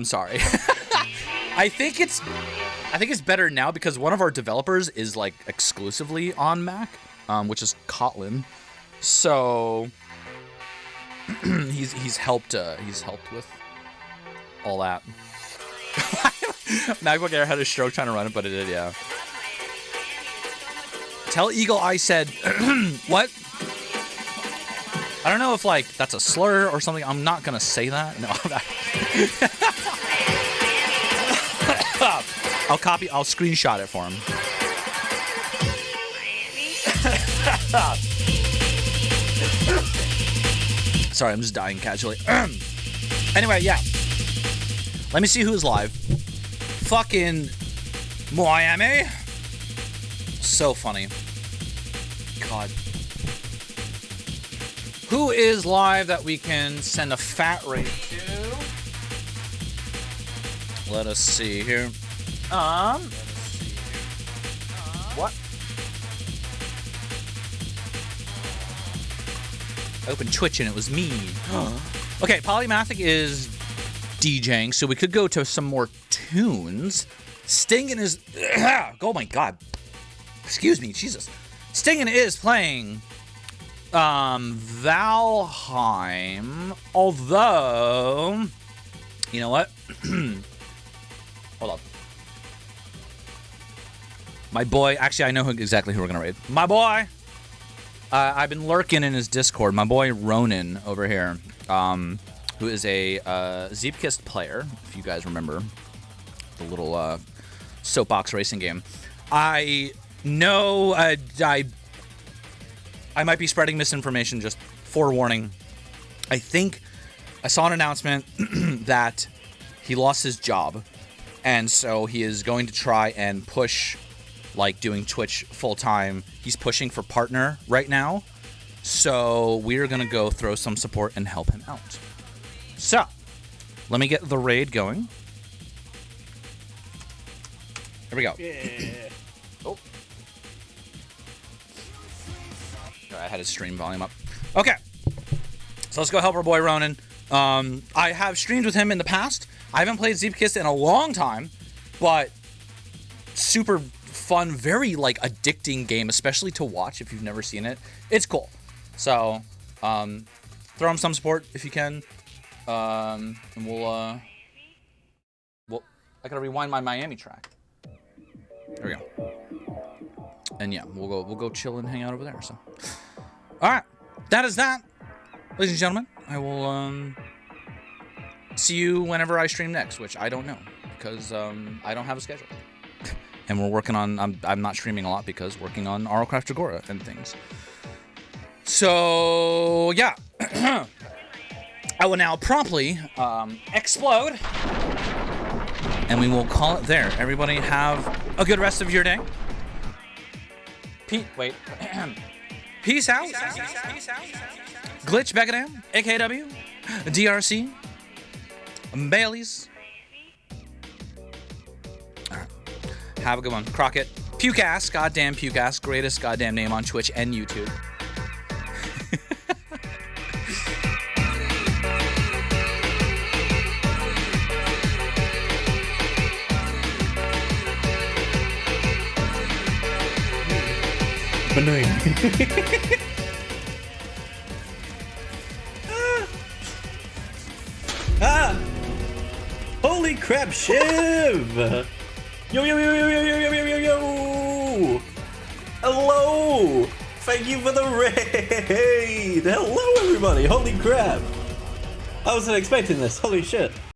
[SPEAKER 1] sorry. I think it's better now because one of our developers is like exclusively on Mac, which is Kotlin. So he's helped with all that. MacBook Air had a stroke trying to run it, but it did, yeah. Tell Eagle I said what? I don't know if like that's a slur or something. I'm not gonna say that. No. I'll screenshot it for him. Sorry, I'm just dying casually. Anyway, yeah. Let me see who's live. Fucking Miami. So funny. God. Who is live that we can send a fat rate to? Let us see here. What? Open Twitch and it was me. Okay, Polymathic is DJing, so we could go to some more tunes. Stingin is... oh my god. Excuse me, Jesus. Stingin is playing Valheim, although... You know what? Hold up. My boy... Actually, I know exactly who we're going to raid. My boy... I've been lurking in his Discord. My boy Ronan over here, who is a Zeepkist player, if you guys remember the little soapbox racing game. I know I might be spreading misinformation, just forewarning. I think I saw an announcement that he lost his job, and so he is going to try and push... like doing Twitch full-time. He's pushing for partner right now. So we're going to go throw some support and help him out. So, let me get the raid going. Here we go. Yeah. Oh. I had his stream volume up. Okay. So let's go help our boy Ronan. I have streamed with him in the past. I haven't played Zeepkist in a long time, but super fun, very like addicting game, especially to watch if you've never seen it. It's cool. So throw him some support if you can, and we'll I gotta rewind my Miami track. There we go. And yeah, we'll go chill and hang out over there. So all right, that is that, ladies and gentlemen. I will see you whenever I stream next, which I don't know because I don't have a schedule. And we're working on... I'm not streaming a lot because working on RLCraft Dragora and things. So, yeah. I will now promptly explode, and we will call it there. Everybody have a good rest of your day. Wait. Peace out. Glitch Beckenham, AKW, DRC, Bailey's. All right. Have a good one. Crockett. Pukeass, goddamn Pukeass, greatest goddamn name on Twitch and YouTube.
[SPEAKER 8] Holy crap, Shiv! Yo, yo, yo, yo, yo, yo, yo, yo, yo, yo! Hello! Thank you for the raid! Hello, everybody! Holy crap! I wasn't expecting this. Holy shit.